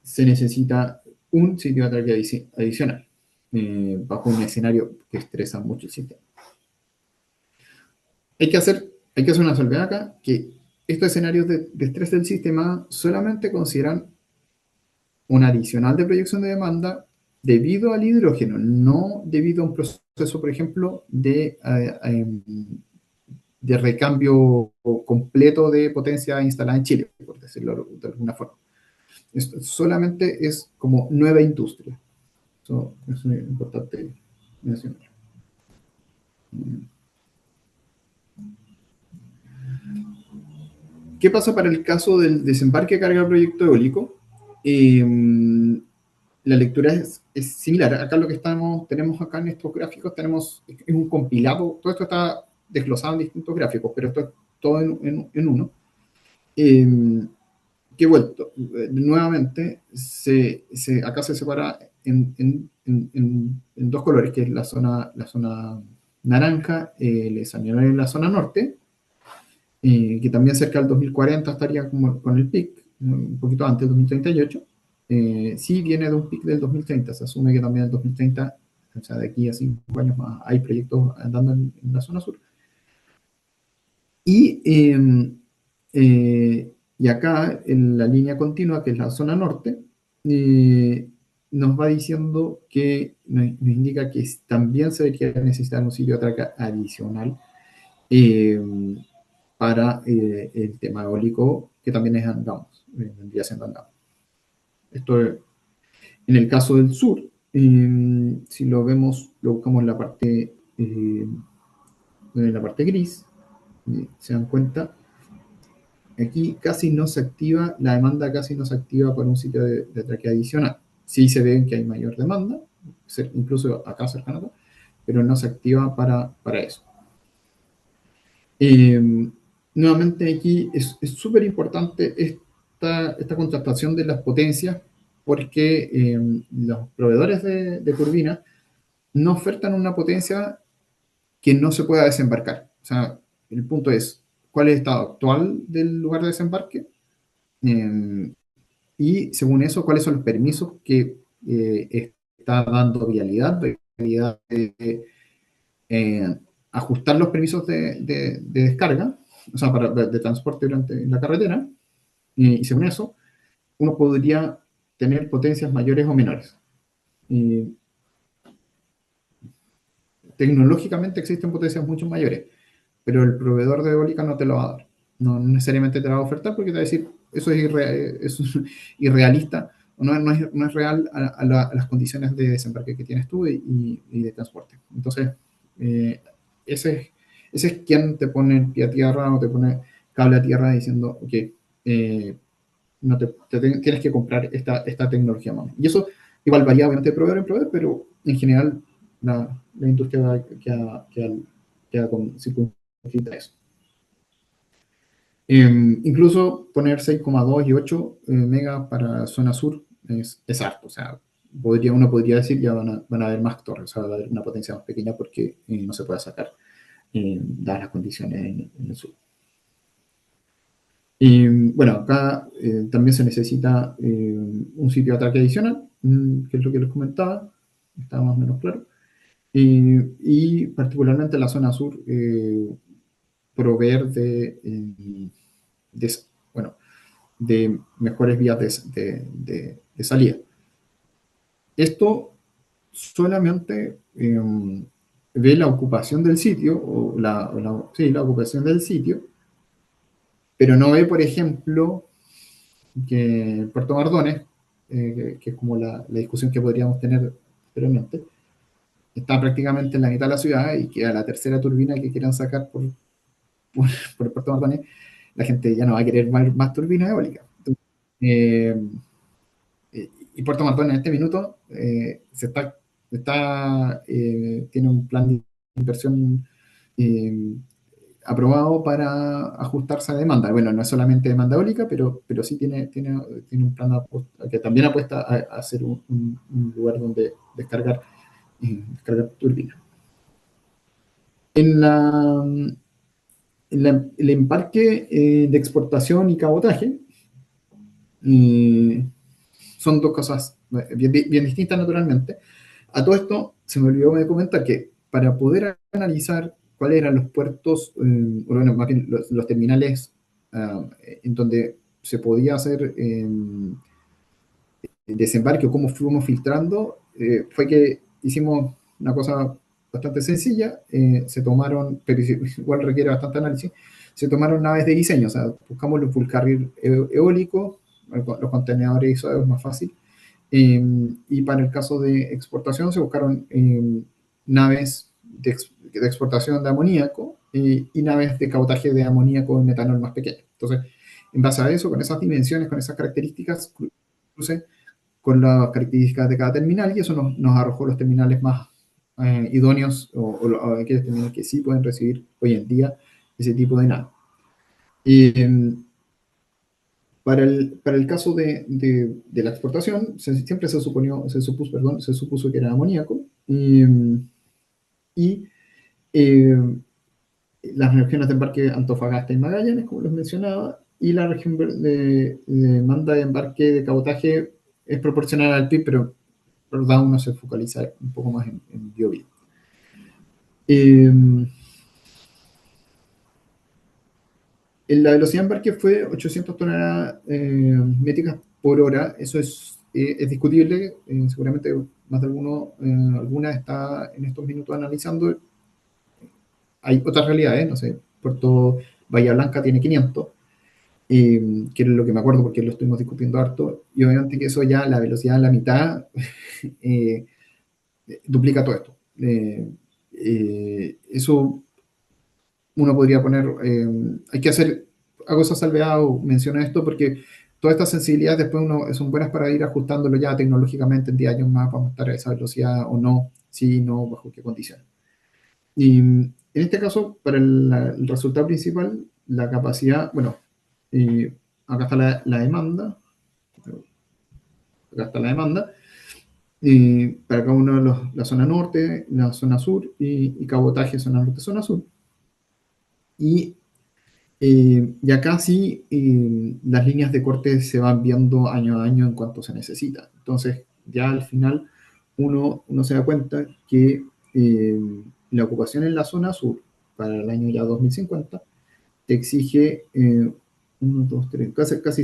se necesita un sitio de atraque adicional, bajo un escenario que estresa mucho el sistema. Hay que hacer una salvedad acá, que estos escenarios de estrés del sistema solamente consideran un adicional de proyección de demanda debido al hidrógeno, no debido a un proceso, por ejemplo, de recambio completo de potencia instalada en Chile, por decirlo de alguna forma. Esto solamente es como nueva industria. Eso es importante mencionar. ¿Qué pasa para el caso del desembarque de carga del proyecto eólico? La lectura es similar. Acá lo que tenemos acá en estos gráficos, es un compilado. Todo esto está desglosado en distintos gráficos, pero esto es todo en uno. Que vuelto, nuevamente, acá se separa en dos colores, que es la zona naranja, el escenario en la zona norte, que también cerca del 2040 estaría como con el pic, un poquito antes, 2038. Sí viene de un pic del 2030, se asume que también el 2030, o sea, de aquí a 5 años más, hay proyectos andando en la zona sur. Y, y acá, en la línea continua, que es la zona norte, nos va diciendo que, nos indica que también se requiere necesitar un sitio de atraque adicional eh, para el tema eólico, que también es andamos, vendría siendo andamos. Esto es, en el caso del sur, si lo vemos, lo buscamos en la parte gris, se dan cuenta, aquí casi no se activa, la demanda casi no se activa para un sitio de atraque adicional. Sí se ve que hay mayor demanda, incluso acá cercano, pero no se activa para eso. Nuevamente aquí es súper importante esta contrastación de las potencias, porque los proveedores de turbinas no ofertan una potencia que no se pueda desembarcar. O sea, el punto es, ¿cuál es el estado actual del lugar de desembarque? Y según eso, ¿cuáles son los permisos que está dando vialidad ajustar los permisos de descarga, o sea, de transporte durante la carretera, y según eso, uno podría tener potencias mayores o menores. Tecnológicamente existen potencias mucho mayores, pero el proveedor de eólica no te lo va a dar. No necesariamente te la va a ofertar, porque te va a decir, eso es irrealista, no es real a las condiciones de desembarque que tienes tú y de transporte. Entonces, eh, ese, ese es quien te pone el pie a tierra o te pone cable a tierra diciendo, ok, no tienes que comprar esta tecnología más. Y eso igual varía obviamente de proveedor en proveedor, pero en general la industria queda con circunscrita a eso. Incluso poner 6,2 y 8 megas para zona sur es harto. O sea, uno podría decir ya van a haber más torres, o sea, va a haber una potencia más pequeña porque no se puede sacar dadas las condiciones en el sur. Y bueno, acá también se necesita un sitio de ataque adicional, que es lo que les comentaba, está más o menos claro. Y particularmente en la zona sur, proveer de, bueno, de mejores vías de salida. Esto solamente ve la ocupación del sitio, sí, la ocupación del sitio, pero no ve, por ejemplo, que Puerto Mardones, que es como la discusión que podríamos tener anteriormente, está prácticamente en la mitad de la ciudad y queda la tercera turbina que quieran sacar por, por Puerto Mardones, la gente ya no va a querer más turbinas eólicas. Entonces, y Puerto Mardones en este minuto tiene un plan de inversión eh, aprobado para ajustarse a demanda. Bueno, no es solamente demanda eólica, pero sí tiene un plan que también apuesta a ser un lugar donde descargar turbinas. En el embarque de exportación y cabotaje, eh, son dos cosas bien distintas naturalmente. A todo esto, se me olvidó de comentar que para poder analizar cuáles eran los puertos, o bueno, más bien los terminales en donde se podía hacer desembarque o cómo fuimos filtrando, fue que hicimos una cosa bastante sencilla, se tomaron, pero igual requiere bastante análisis, se tomaron naves de diseño, o sea, buscamos los full carrier eólicos, los contenedores ISO es más fácil, y para el caso de exportación se buscaron naves de exportación de amoníaco y naves de cabotaje de amoníaco y metanol más pequeñas. Entonces, en base a eso, con esas dimensiones, con esas características, crucé con las características de cada terminal y eso nos arrojó los terminales más idóneos o aquellos terminales que sí pueden recibir hoy en día ese tipo de nave. Para el caso de la exportación, siempre se supuso que era amoníaco y eh, las regiones de embarque Antofagasta y Magallanes, como les mencionaba, y la región de manda de embarque de cabotaje es proporcional al PIB, pero verdad uno se focaliza un poco más en Biobío. La velocidad de embarque fue 800 toneladas métricas por hora. Eso es discutible. Seguramente más de alguna está en estos minutos analizando. Hay otras realidades, no sé, Puerto Bahía Blanca tiene 500, que es lo que me acuerdo porque lo estuvimos discutiendo harto. Y obviamente que eso ya, la velocidad a la mitad, duplica todo esto. Eso uno podría poner, hay que hago esa salvedad o menciono esto porque todas estas sensibilidades después son buenas para ir ajustándolo ya tecnológicamente en 10 años más, vamos a estar a esa velocidad o no, si no, bajo qué condiciones. Y en este caso, para el resultado principal, la capacidad, bueno, acá está la demanda, acá está la demanda, para cada uno de la zona norte, la zona sur y cabotaje zona norte, zona sur. Y acá sí las líneas de corte se van viendo año a año en cuanto se necesita. Entonces, ya al final uno se da cuenta que la ocupación en la zona sur para el año ya 2050 te exige 1, 2, 3, casi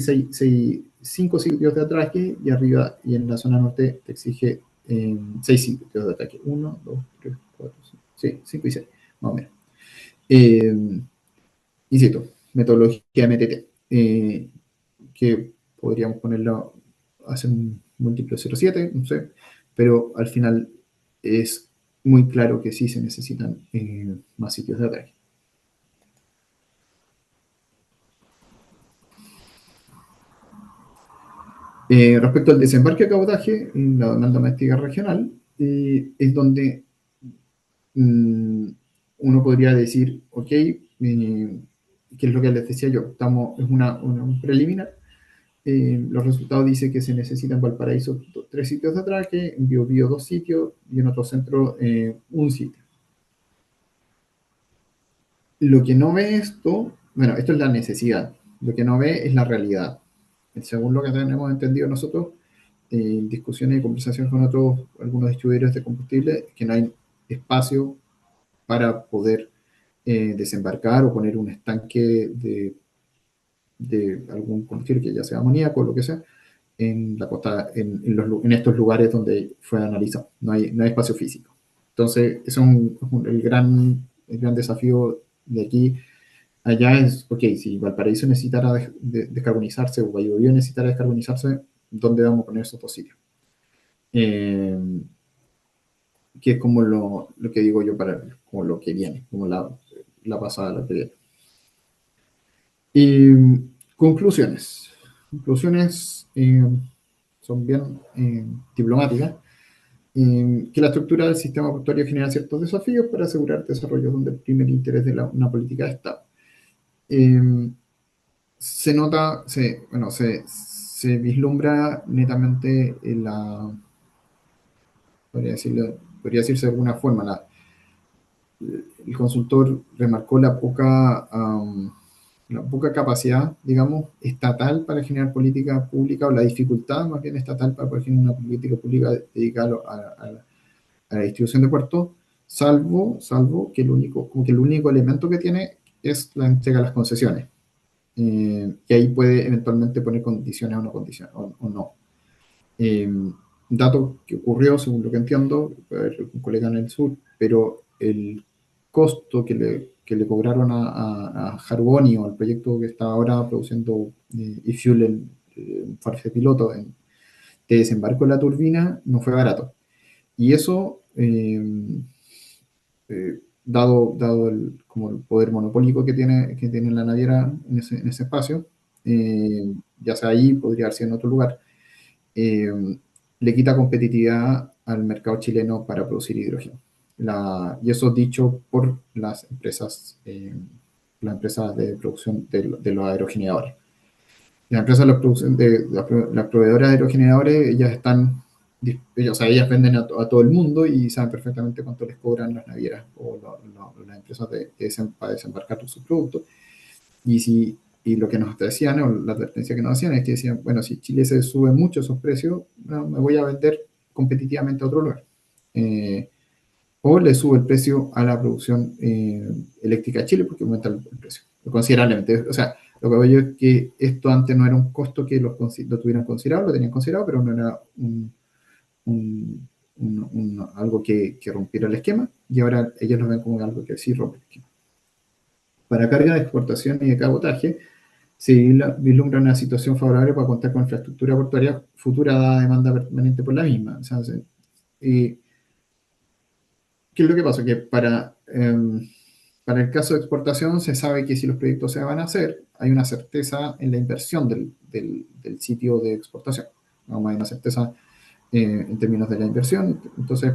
5 sitios de atraque y arriba y en la zona norte te exige 6 sitios de ataque. 1, 2, 3, 4, 5, sí, 5 y 6, más o menos. Insisto, metodología MTT, que podríamos ponerlo, hacer un múltiplo de 0,7, no sé, pero al final es muy claro que sí se necesitan más sitios de ataque. Respecto al desembarque de cabotaje, en la demanda doméstica regional, es donde mm, uno podría decir, ok, ¿qué es lo que les decía yo? Es un preliminar. Los resultados dicen que se necesitan en Valparaíso 3 sitios de atraque, en Biobío 2 sitios y en otro centro 1 sitio. Lo que no ve esto, bueno, esto es la necesidad, lo que no ve es la realidad. Según lo que tenemos entendido nosotros, en discusiones y conversaciones con algunos distribuidores de combustible, que no hay espacio para poder desembarcar o poner un estanque de algún combustible, que ya sea amoníaco o lo que sea, en la costa, en estos lugares donde fue analizado. No hay espacio físico. Entonces, eso es el gran desafío de aquí allá es, ok, si Valparaíso necesitara descarbonizarse o Biobío necesitara descarbonizarse, ¿dónde vamos a poner esos 2 sitios? Eh, que es como lo que digo yo como lo que viene, como la pasada, lo que viene. Y conclusiones. Conclusiones son bien diplomáticas. Que la estructura del sistema portuario genera ciertos desafíos para asegurar desarrollo donde el primer interés de una política de Estado. Se nota, bueno, se vislumbra netamente podría decirse de alguna forma, el consultor remarcó la poca capacidad, digamos, estatal para generar política pública, o la dificultad más bien estatal para poder generar una política pública dedicada a la distribución de puertos, salvo que como que el único elemento que tiene es la entrega de las concesiones. Que ahí puede eventualmente poner condiciones o no condiciones, o no. Dato que ocurrió, según lo que entiendo, un colega en el sur, pero el costo que le cobraron a Harvoni, o al proyecto que está ahora produciendo eFuel, en fase piloto, de desembarco de la turbina, no fue barato. Y eso, dado como el poder monopólico que tiene la naviera en ese espacio, ya sea ahí, podría haber sido en otro lugar, eh, le quita competitividad al mercado chileno para producir hidrógeno. Y eso dicho por las empresas de producción de los aerogeneradores. Las empresas las proveedoras de aerogeneradores, o sea, ellas venden a todo el mundo y saben perfectamente cuánto les cobran las navieras o las empresas para desembarcar sus productos. Y lo que nos decían, o la advertencia que nos hacían, es que decían, bueno, si Chile se sube mucho esos precios, no, me voy a vender competitivamente a otro lugar. O le sube el precio a la producción eléctrica de Chile porque aumenta el precio considerablemente. O sea, lo que veo es que esto antes no era un costo que lo tuvieran considerado, lo tenían considerado, pero no era algo que rompiera el esquema, y ahora ellos lo ven como algo que sí rompe el esquema. Para carga de exportación y de cabotaje, se vislumbra una situación favorable para contar con infraestructura portuaria futura dada demanda permanente por la misma. O sea, ¿qué es lo que pasa? Que para el caso de exportación se sabe que si los proyectos se van a hacer, hay una certeza en la inversión del sitio de exportación. No hay una certeza en términos de la inversión. Entonces,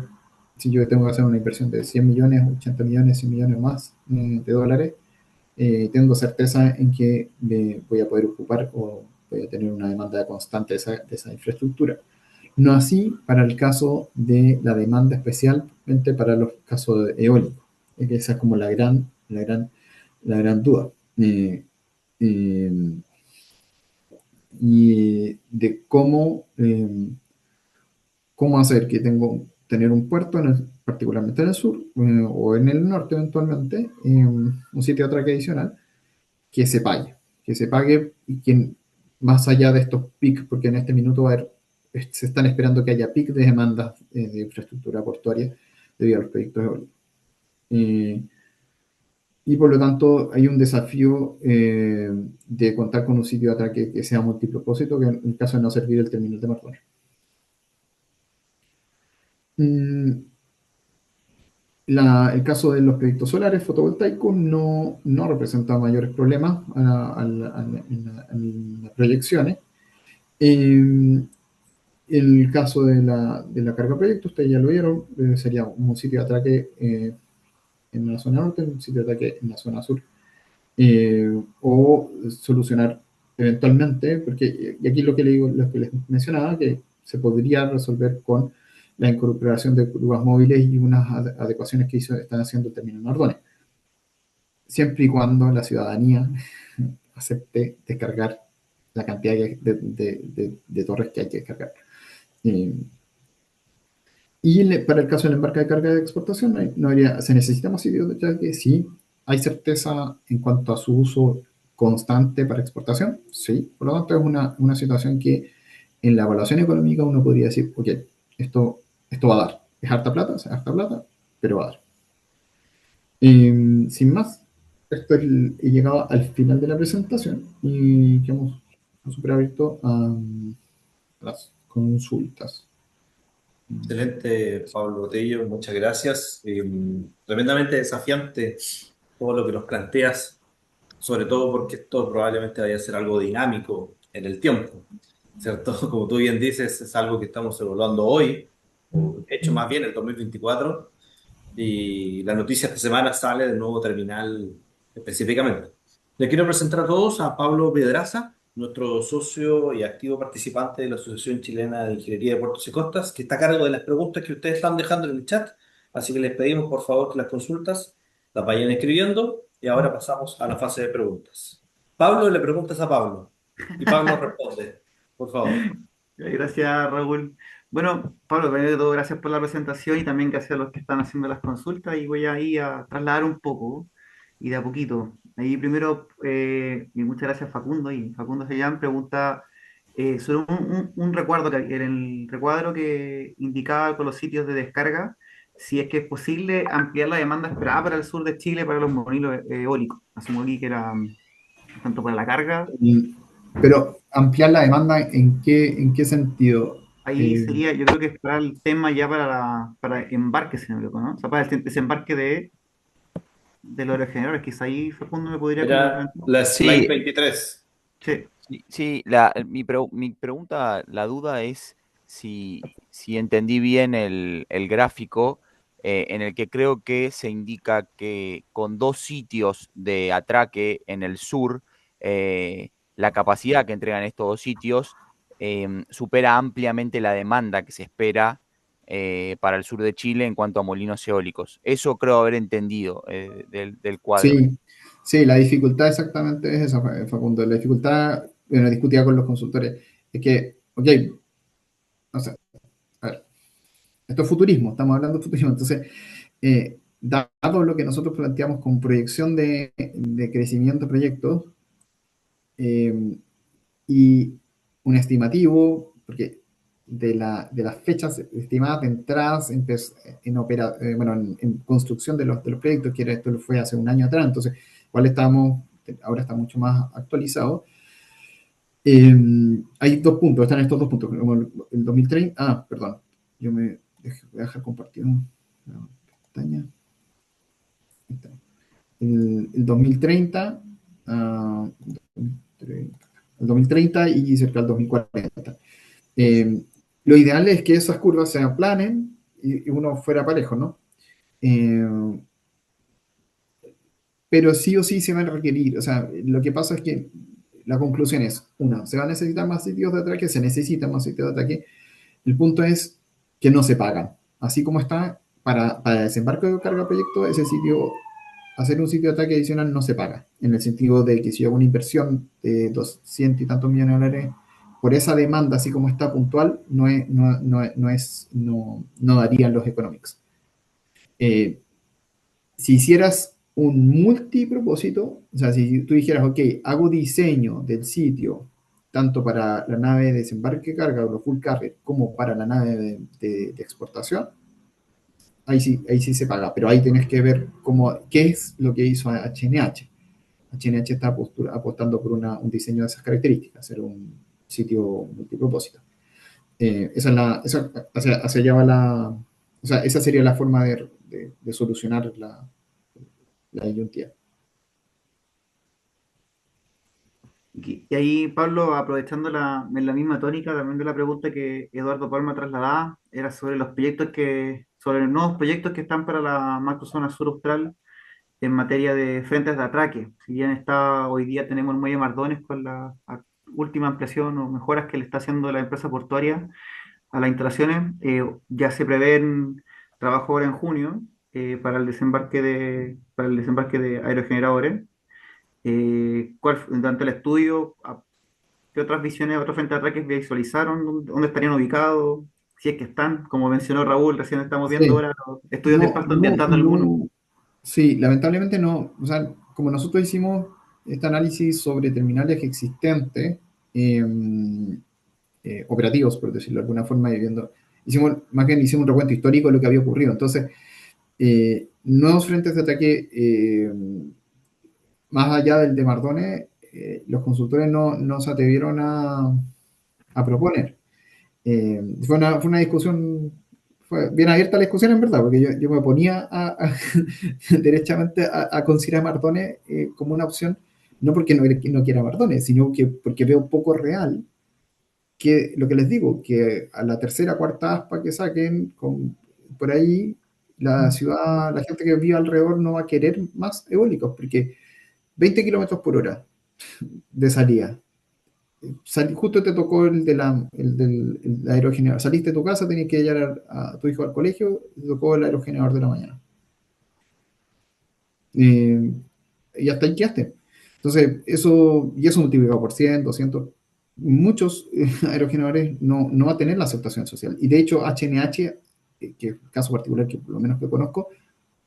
si yo tengo que hacer una inversión de 100 millones, 80 millones, 100 millones o más de dólares, tengo certeza en que voy a poder ocupar o voy a tener una demanda constante de esa infraestructura. No así para el caso de la demanda, especialmente para los casos eólicos, que esa es como la gran duda. Y de cómo hacer que tener un puerto, particularmente en el sur o en el norte eventualmente, un sitio de atraque adicional, que se pague y que más allá de estos pics, porque en este minuto se están esperando que haya pics de demandas de infraestructura portuaria debido a los proyectos eólicos. Y por lo tanto hay un desafío de contar con un sitio de atraque que sea multipropósito, que en el caso de no servir el terminal de Mardones. El caso de los proyectos solares fotovoltaicos no representa mayores problemas en las proyecciones, En el caso de la carga proyecto, ustedes ya lo vieron, sería un sitio de ataque en la zona norte, un sitio de ataque en la zona sur, o solucionar eventualmente, porque y aquí lo que, le digo, lo que les mencionaba, que se podría resolver con la incorporación de grúas móviles y unas adecuaciones que están haciendo el terminal Ordóñez, siempre y cuando la ciudadanía acepte descargar la cantidad de torres que hay que descargar. Eh, para el caso del embarque de carga de exportación, no se necesita más sitios, ya que sí, hay certeza en cuanto a su uso constante para exportación, sí, por lo tanto es una situación que en la evaluación económica uno podría decir, ok, esto va a dar, es harta plata, pero va a dar. Sin más, he llegado al final de la presentación y quedamos súper abiertos a las consultas. Excelente, Pablo Botello, muchas gracias. Tremendamente desafiante todo lo que nos planteas, sobre todo porque esto probablemente vaya a ser algo dinámico en el tiempo, ¿cierto? Como tú bien dices, es algo que estamos evaluando hoy, o de hecho más bien el 2024, y la noticia esta semana sale del nuevo terminal específicamente. Le quiero presentar a todos a Pablo Pedraza, nuestro socio y activo participante de la Asociación Chilena de Ingeniería de Puertos y Costas, que está a cargo de las preguntas que ustedes están dejando en el chat. Así que les pedimos por favor que las consultas las vayan escribiendo y ahora pasamos a la fase de preguntas. Pablo le preguntas a Pablo y Pablo responde, por favor. Gracias, Raúl. Bueno, Pablo, primero de todo, gracias por la presentación y también gracias a los que están haciendo las consultas. Y voy a ir a trasladar un poco y de a poquito. Ahí primero, y muchas gracias Facundo. Y Facundo Sellán pregunta sobre un recuadro en el recuadro que indicaba con los sitios de descarga, si es que es posible ampliar la demanda esperada para el sur de Chile para los molinos eólicos. Asumo aquí que era tanto para la carga. Pero ampliar la demanda, en qué sentido? Ahí Eh, sería, yo creo que es para el tema ya para embarque, si no me equivoco, ¿no? O sea, para el desembarque de los aerogeneradores, quizá ahí Facundo me podría Era complementar. la slide Sí, 23. Sí, sí, mi pregunta, la duda es si entendí bien el gráfico en el que creo que se indica que con dos sitios de atraque en el sur, la capacidad que entregan estos dos sitios supera ampliamente la demanda que se espera para el sur de Chile en cuanto a molinos eólicos. Eso creo haber entendido del cuadro. sí, sí, la dificultad exactamente es esa, Facundo. La dificultad, bueno, discutida con los consultores, es que, ok, o sea, a ver, esto es futurismo, estamos hablando de futurismo, entonces, dado lo que nosotros planteamos con proyección de crecimiento de proyectos, eh, y un estimativo, porque de las fechas estimadas de entradas bueno, en construcción de los proyectos, que esto fue hace un año atrás, entonces, igual ahora está mucho más actualizado. Hay dos puntos, están estos dos puntos, como el 2030, perdón, voy a dejar compartido una pestaña. Ahí está. El 2030, ah, el 2030 y cerca del 2040. Eh, lo ideal es que esas curvas se aplanen y uno fuera parejo, ¿no? Eh, pero sí o sí se van a requerir, o sea, lo que pasa es que la conclusión es, una, se van a necesitar más sitios de ataque, se necesitan más sitios de ataque, el punto es que no se pagan, así como está, para desembarco de carga proyecto, ese sitio, hacer un sitio de ataque adicional no se paga, en el sentido de que si yo hago una inversión de 200 y tantos millones de dólares, por esa demanda, así como está puntual, no darían los economics. Eh, si hicieras un multipropósito, o sea, si tú dijeras, ok, hago diseño del sitio, tanto para la nave de desembarque carga o full carrier, como para la nave de exportación, ahí sí se paga, pero ahí tienes que ver qué es lo que hizo HNH. HNH está apostando por un diseño de esas características, hacer un sitio multipropósito. Hacia allá va o sea, esa sería la forma de solucionar la disyuntiva. Y ahí, Pablo, aprovechando en la misma tónica también de la pregunta que Eduardo Palma trasladaba, era sobre los sobre los nuevos proyectos que están para la macrozona sur austral en materia de frentes de atraque. Si bien hoy día tenemos el muelle Mardones con la última ampliación o mejoras que le está haciendo la empresa portuaria a las instalaciones, ya se prevén trabajo ahora en junio para el desembarque de aerogeneradores. Durante el estudio, qué otras visiones, otros frentes de ataques visualizaron, dónde estarían ubicados, si es que están, como mencionó Raúl, recién estamos viendo Sí, ahora los estudios de impacto ambiental de algunos. sí, lamentablemente no, o sea, como nosotros hicimos este análisis sobre terminales existentes, eh, operativos, por decirlo de alguna forma, y más bien hicimos un recuento histórico de lo que había ocurrido. Entonces, nuevos frentes de ataque, más allá del de Mardones, los consultores no se atrevieron a proponer. Fue una discusión, fue bien abierta la discusión en verdad, porque yo me ponía derechamente a considerar Mardones como una opción, no porque no quiera Mardones, sino que porque veo poco real que lo que les digo, que a la tercera, cuarta aspa que saquen, por ahí la ciudad, la gente que vive alrededor no va a querer más eólicos, porque 20 kilómetros por hora de salida. Justo te tocó el aerogenerador. Saliste de tu casa, tenías que llevar a tu hijo al colegio, te tocó el aerogenerador de la mañana. Eh, y hasta ahí quedaste. Entonces, eso multiplicado por 100, 200, muchos aerogeneradores no va a tener la aceptación social. Y de hecho, HNH, que es el caso particular que por lo menos que conozco,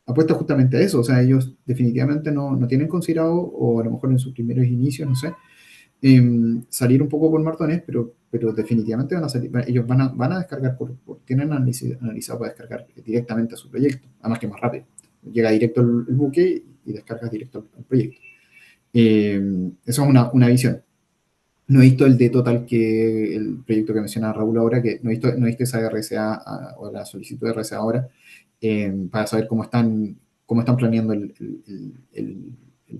apuesta justamente a eso. O sea, ellos definitivamente no tienen considerado, o a lo mejor en sus primeros inicios, no sé, salir un poco por martones, pero definitivamente van a salir, ellos van a descargar, tienen analizado para descargar directamente a su proyecto, además que más rápido. Llega directo el buque y descargas directo al proyecto. Eso es una visión. No he visto el de Total, que el proyecto que menciona Raúl ahora, que no he visto esa RSA o la solicitud de RSA ahora, para saber cómo están planeando el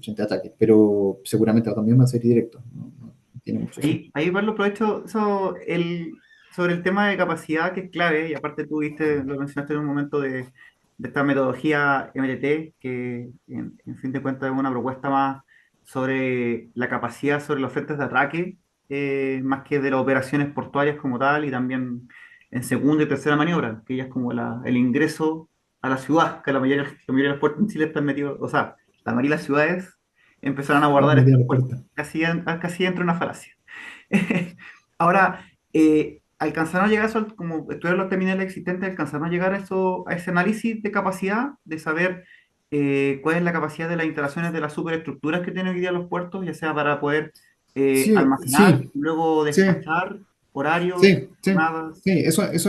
frente de ataque, pero seguramente también va a ser directo, no tiene mucho sentido. Ahí Pablo, aprovecho sobre el tema de capacidad, que es clave, y aparte tú lo mencionaste en un momento de esta metodología MLT, que en fin de cuentas es una propuesta más sobre la capacidad sobre los frentes de ataque, más que de las operaciones portuarias como tal, y también en segunda y tercera maniobra, que ya es como el ingreso a la ciudad, que la mayoría de los puertos en Chile están metidos, o sea, la mayoría de las ciudades empezaron a Vamos a guardar meter estos la puertos. puerta. Casi entra una falacia. Ahora, alcanzaron a llegar a eso, como estudiar los terminales existentes, alcanzaron a llegar a ese análisis de capacidad, de saber cuál es la capacidad de las instalaciones de las superestructuras que tienen hoy día los puertos, ya sea para poder Sí, almacenar, sí, luego sí, despachar, horarios, sí, sí, jornadas. sí, eso es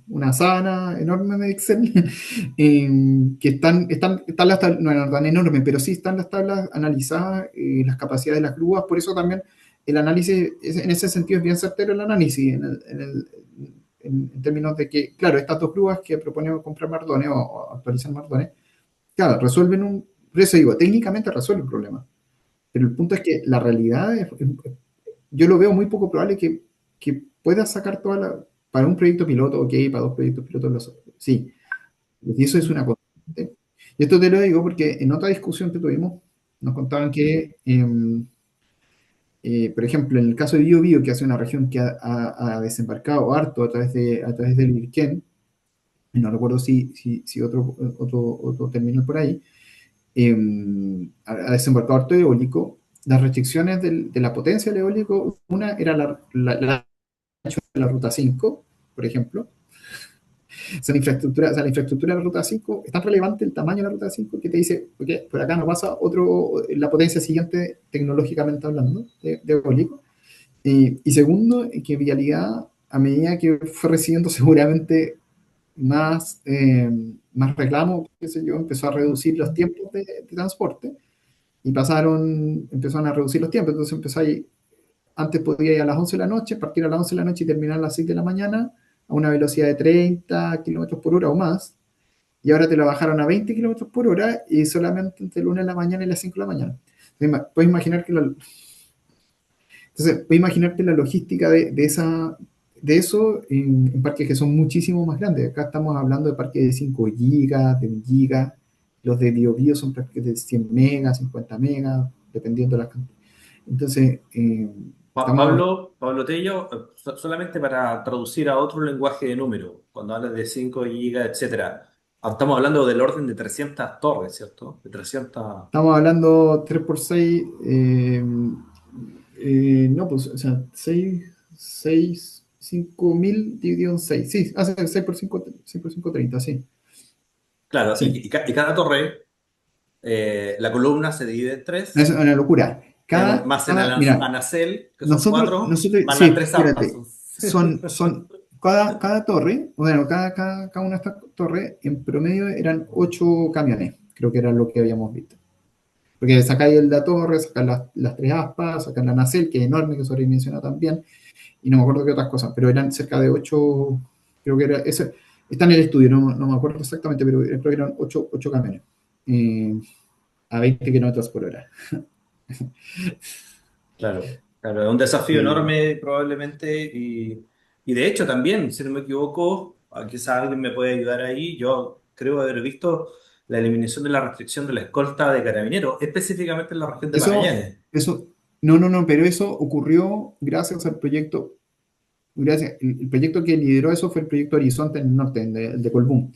una sábana enorme de Excel, que están las tablas, no tan enorme, pero sí están las tablas analizadas, las capacidades de las grúas. por eso también el análisis, en ese sentido es bien certero el análisis, en términos de que, claro, estas dos grúas que proponemos comprar Mardones o actualizar Mardones, claro, por eso digo, técnicamente resuelve el problema, pero el punto es que la realidad yo lo veo muy poco probable que puedas sacar para un proyecto piloto, ok, para dos proyectos pilotos, sí, y eso es una constante. Y esto te lo digo porque en otra discusión que tuvimos, nos contaban que, por ejemplo, en el caso de Biobío, que hace una región que ha desembarcado harto a través del Irquén, y no recuerdo si otro terminal por ahí, ha desembarcado harto eólico. Las restricciones de la potencia del eólico, una era la ruta 5, por ejemplo. La infraestructura de la ruta 5 es tan relevante el tamaño de la ruta 5 que te dice, ok, por acá no pasa la potencia siguiente tecnológicamente hablando de eólico. Y segundo, que Vialidad, a medida que fue recibiendo seguramente más reclamos, qué sé yo, empezó a reducir los tiempos de transporte y empezaron a reducir los tiempos. Entonces antes podía ir a las 11 de la noche, partir a las 11 de la noche y terminar a las 6 de la mañana a una velocidad de 30 kilómetros por hora o más. Y ahora te lo bajaron a 20 kilómetros por hora y solamente entre la 1 de la mañana y las 5 de la mañana. Puedes imaginar que entonces, puedes imaginarte la logística de eso en parques que son muchísimo más grandes. Acá estamos hablando de parques de 5 gigas, de 1 giga. Los de BioBio son parques de 100 megas, 50 megas, dependiendo de las cantidades. Entonces, estamos, Pablo Tello, solamente para traducir a otro lenguaje de número, cuando hablas de 5 gigas, etcétera, estamos hablando del orden de 300 torres, ¿cierto? De 300. estamos hablando 3 por 6, no, pues, o sea, 5.000 dividido en 6. Sí, hace 6 por 5, 6 por 5, 30, sí. Claro, Sí, y cada torre, la columna se divide en es tres, una locura. más en Mira, anacel, que son nosotros, cuatro, van sí, a tres aspas. espérate, cada torre, bueno, cada una de estas torres, en promedio eran 8 camiones, creo que era lo que habíamos visto. Porque sacáis la torre, sacáis las 3 aspas, sacáis la nacel, que es enorme, que sobredimensionada también, y no me acuerdo qué otras cosas, pero eran cerca de 8, creo que era, eso, está en el estudio, no me acuerdo exactamente, pero creo que eran 8 camiones, eh, a 20 kilómetros por hora. Claro, claro, es un desafío Eh, enorme probablemente y de hecho también, si no me equivoco, quizás alguien me puede ayudar ahí, yo creo haber visto la eliminación de la restricción de la escolta de carabineros, específicamente en la región de eso, Magallanes. eso, no, pero eso ocurrió gracias al proyecto, el proyecto que lideró eso fue el proyecto Horizonte en el norte, el de Colbún,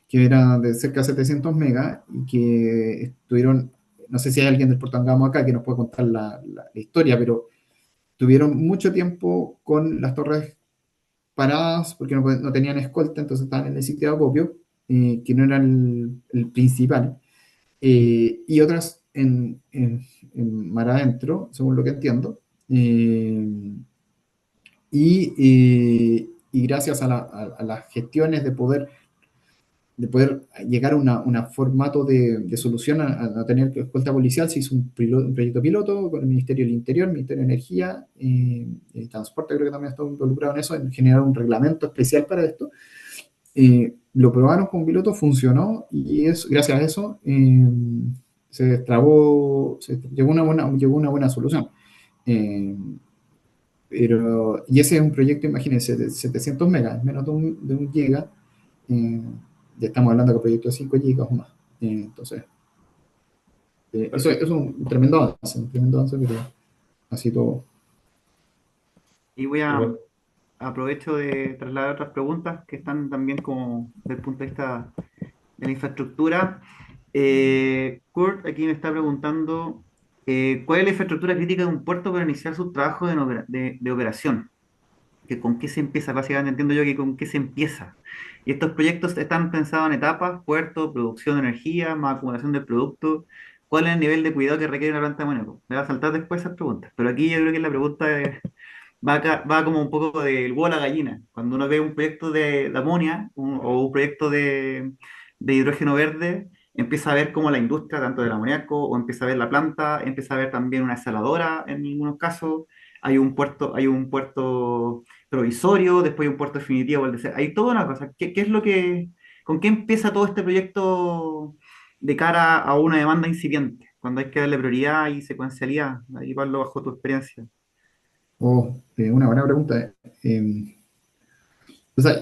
que era de cerca de 700 megas y que estuvieron, no sé si hay alguien del Portangamo acá que nos puede contar la historia, pero tuvieron mucho tiempo con las torres paradas porque no tenían escolta, entonces estaban en el sitio de acopio, que no era el principal, y otras en mar adentro, según lo que entiendo. Y gracias a las gestiones de poder llegar a un formato de solución a tener escolta policial, se hizo un proyecto piloto con el Ministerio del Interior, Ministerio de Energía, y Transporte, creo que también está involucrado en eso, en generar un reglamento especial para esto. Lo probaron con piloto, funcionó, y gracias a eso se destrabó, llegó una buena solución. Eh, y ese es un proyecto, imagínense, de 700 megas, menos de un giga. eh, ya estamos hablando de proyectos de 5 gigas o más. Entonces, eso es Perfecto. un tremendo avance, pero así todo. Y voy Y a bueno, aprovecho de trasladar otras preguntas que están también como desde el punto de vista de la infraestructura. Kurt aquí me está preguntando ¿cuál es la infraestructura crítica de un puerto para iniciar sus trabajos de operación? Que con qué se empieza, básicamente entiendo yo que con qué se empieza. Y estos proyectos están pensados en etapas, puerto, producción de energía, más acumulación del producto. ¿Cuál es el nivel de cuidado que requiere una planta de amoníaco? Me va a saltar después esas preguntas, pero aquí yo creo que la pregunta va como un poco del huevo a la gallina. Cuando uno ve un proyecto de amonia o un proyecto de hidrógeno verde, empieza a ver como la industria, tanto del amoníaco, o empieza a ver la planta, empieza a ver también una desaladora en algunos casos, hay un puerto provisorio, después hay un puerto definitivo, hay toda una cosa. ¿Qué es con qué empieza todo este proyecto de cara a una demanda incipiente? Cuando hay que darle prioridad y secuencialidad, ahí Pablo, bajo tu experiencia. Una buena pregunta. O sea,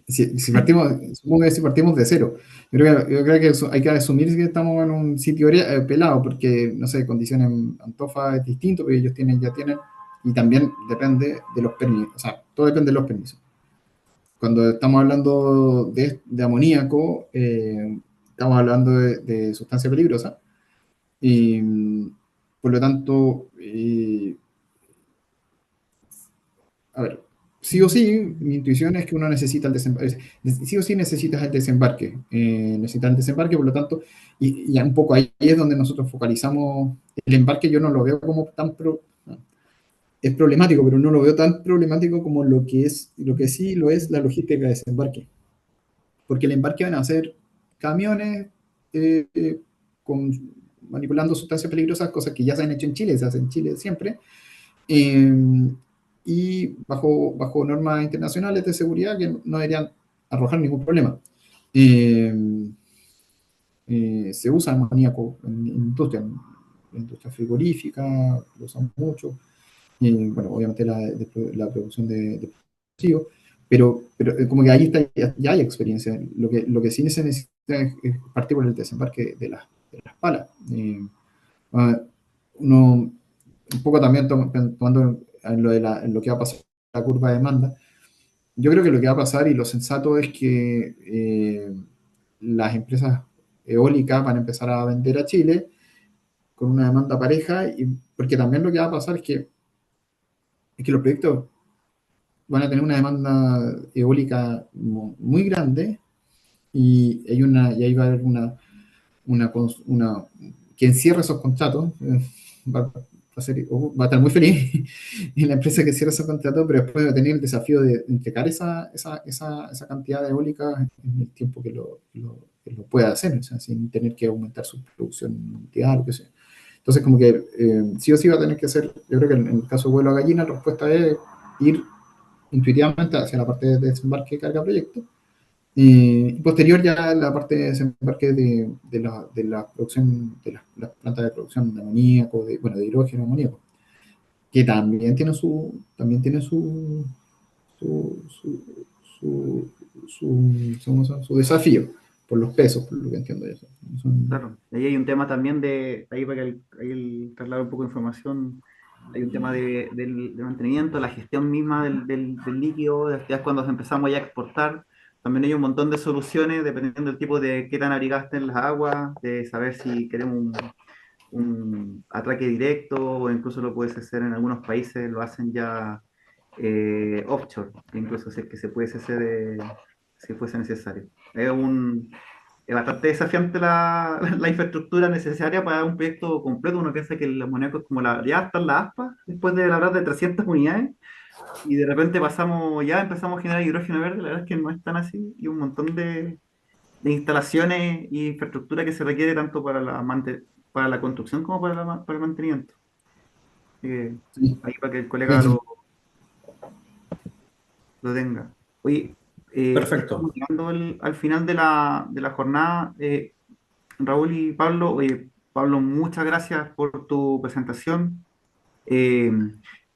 si partimos, supongo que si partimos de cero, yo creo que hay que asumir que estamos en un sitio pelado, porque, no sé, condiciones en Antofa es distinto, porque ellos ya tienen, y también depende de los permisos, o sea, todo depende de los permisos. Cuando estamos hablando de amoníaco, estamos hablando de sustancia peligrosa, y por lo tanto, a ver, sí o sí, mi intuición es que uno necesita el desembarque, sí o sí necesitas el desembarque, necesitas el desembarque, por lo tanto, y un poco ahí es donde nosotros focalizamos el embarque. Yo no lo veo como es problemático, pero no lo veo tan problemático como lo que sí lo es la logística de desembarque, porque el embarque van a ser camiones eh, eh, con, manipulando sustancias peligrosas, cosas que ya se han hecho en Chile, se hacen en Chile siempre, eh, y bajo normas internacionales de seguridad que no deberían arrojar ningún problema. Eh, Se usa amoníaco en industria. la industria frigorífica, lo usan mucho, bueno, obviamente la producción de productivos, pero como que ahí está, ya hay experiencia. Lo que sí se necesita es partir por el desembarque de las palas. Ah, uno, un poco también tomando en lo que va a pasar la curva de demanda, yo creo que lo que va a pasar y lo sensato es que las empresas eólicas van a empezar a vender a Chile con una demanda pareja, porque también lo que va a pasar es que los proyectos van a tener una demanda eólica muy grande y ahí va a haber una quien cierre esos contratos va a estar muy feliz en la empresa que cierra esos contratos, pero después va a tener el desafío de entregar esa cantidad de eólicas en el tiempo que lo pueda hacer, o sea, sin tener que aumentar su producción mundial, qué sé. Entonces, como que sí o sí va a tener que hacer, yo creo que en el caso de vuelo a gallina, la respuesta es ir intuitivamente hacia la parte de desembarque de carga proyecto. Y posterior ya la parte de desembarque de la producción, de las plantas de producción de amoníaco, bueno, de hidrógeno amoníaco, que también tiene su desafío, por los pesos, por lo que entiendo yo. Claro, ahí hay un tema también ahí para que trasladar un poco de información, hay un tema del mantenimiento, la gestión misma del líquido, ya cuando empezamos ya a exportar, también hay un montón de soluciones dependiendo del tipo de qué tan abrigadas estén las aguas, de saber si queremos un atraque directo o incluso lo puedes hacer en algunos países, lo hacen ya offshore, incluso si es que se puede hacer si fuese necesario. Es bastante desafiante la infraestructura necesaria para un proyecto completo. Uno piensa que el amoníaco es como ya están las aspas, después de hablar de 300 unidades, y de repente empezamos a generar hidrógeno verde. La verdad es que no es tan así, y un montón de instalaciones y infraestructura que se requiere tanto para la construcción como para el mantenimiento. Eh, Sí, Ahí para que el colega sí, lo tenga. Oye, ya Perfecto. estamos llegando al final de la jornada. Raúl y Pablo, oye, Pablo, muchas gracias por tu presentación. Eh,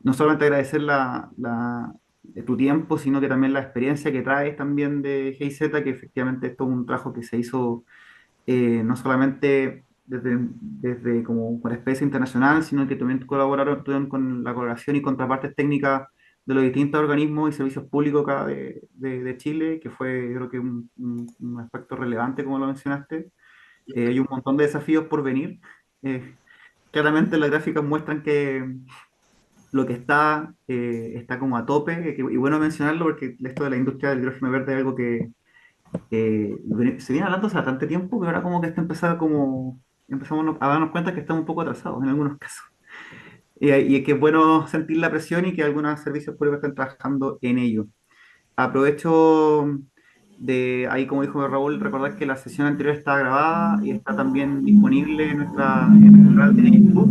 no solamente agradecer tu tiempo, sino que también la experiencia que traes también de GIZ, que efectivamente esto es un trabajo que se hizo no solamente desde como con la especie internacional, sino que también estuvieron con la colaboración y contrapartes técnicas de los distintos organismos y servicios públicos acá de Chile, que fue, yo creo que un aspecto relevante, como lo mencionaste. Hay un montón de desafíos por venir. Eh, Claramente las gráficas muestran que lo que está como a tope, y bueno mencionarlo porque esto de la industria del hidrógeno verde es algo que se viene hablando hace bastante tiempo, pero ahora como que empezamos a darnos cuenta que estamos un poco atrasados en algunos casos. Y que es bueno sentir la presión y que algunos servicios públicos están trabajando en ello. Aprovecho ahí como dijo Raúl, recordar que la sesión anterior está grabada y está también disponible en nuestro canal de YouTube.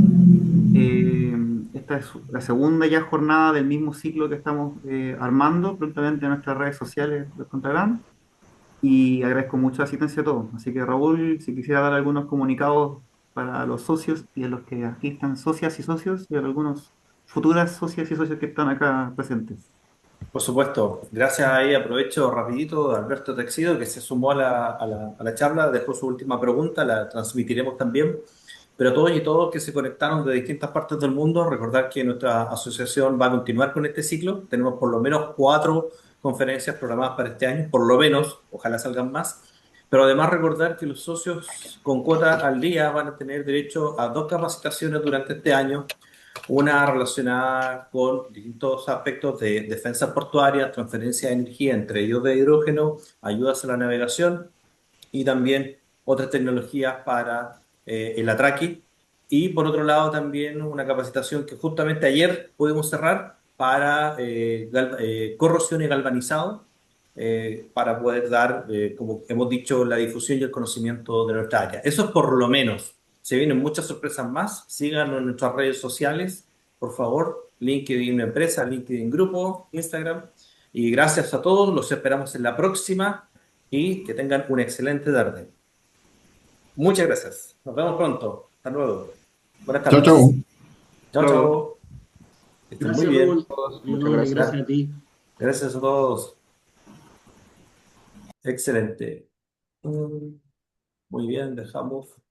Eh, Esta es la segunda ya jornada del mismo ciclo que estamos armando. Prontamente en nuestras redes sociales lo encontrarán. Y agradezco mucho la asistencia a todos. Así que Raúl, si quisiera dar algunos comunicados para los socios y a los que aquí están socias y socios y a algunos futuras socias y socios que están acá presentes. Por supuesto, gracias ahí, aprovecho rapidito a Alberto Texido que se sumó a la charla, dejó su última pregunta, la transmitiremos también. Pero todos y todos que se conectaron de distintas partes del mundo, recordar que nuestra asociación va a continuar con este ciclo. Tenemos por lo menos 4 conferencias programadas para este año, por lo menos, ojalá salgan más. Pero además recordar que los socios con cuota al día van a tener derecho a 2 capacitaciones durante este año, una relacionada con distintos aspectos de defensa portuaria, transferencia de energía, entre ellos de hidrógeno, ayudas a la navegación y también otras tecnologías para el atraque. Y por otro lado también una capacitación que justamente ayer pudimos cerrar para corrosión y galvanizado, para poder dar, como hemos dicho, la difusión y el conocimiento de nuestra área. Eso es por lo menos. Se vienen muchas sorpresas más. Síganos en nuestras redes sociales, por favor. LinkedIn Empresa, LinkedIn Grupo, Instagram. Y gracias a todos. Los esperamos en la próxima y que tengan una excelente tarde. Muchas gracias. Nos vemos pronto. Hasta luego. Buenas Chao, tardes. chao. Chao, Chao. chao. Que estén muy Gracias, bien. Raúl. Muy Muchas amable, gracias. gracias a ti. Gracias a todos. Excelente. Mm, Muy bien, dejamos.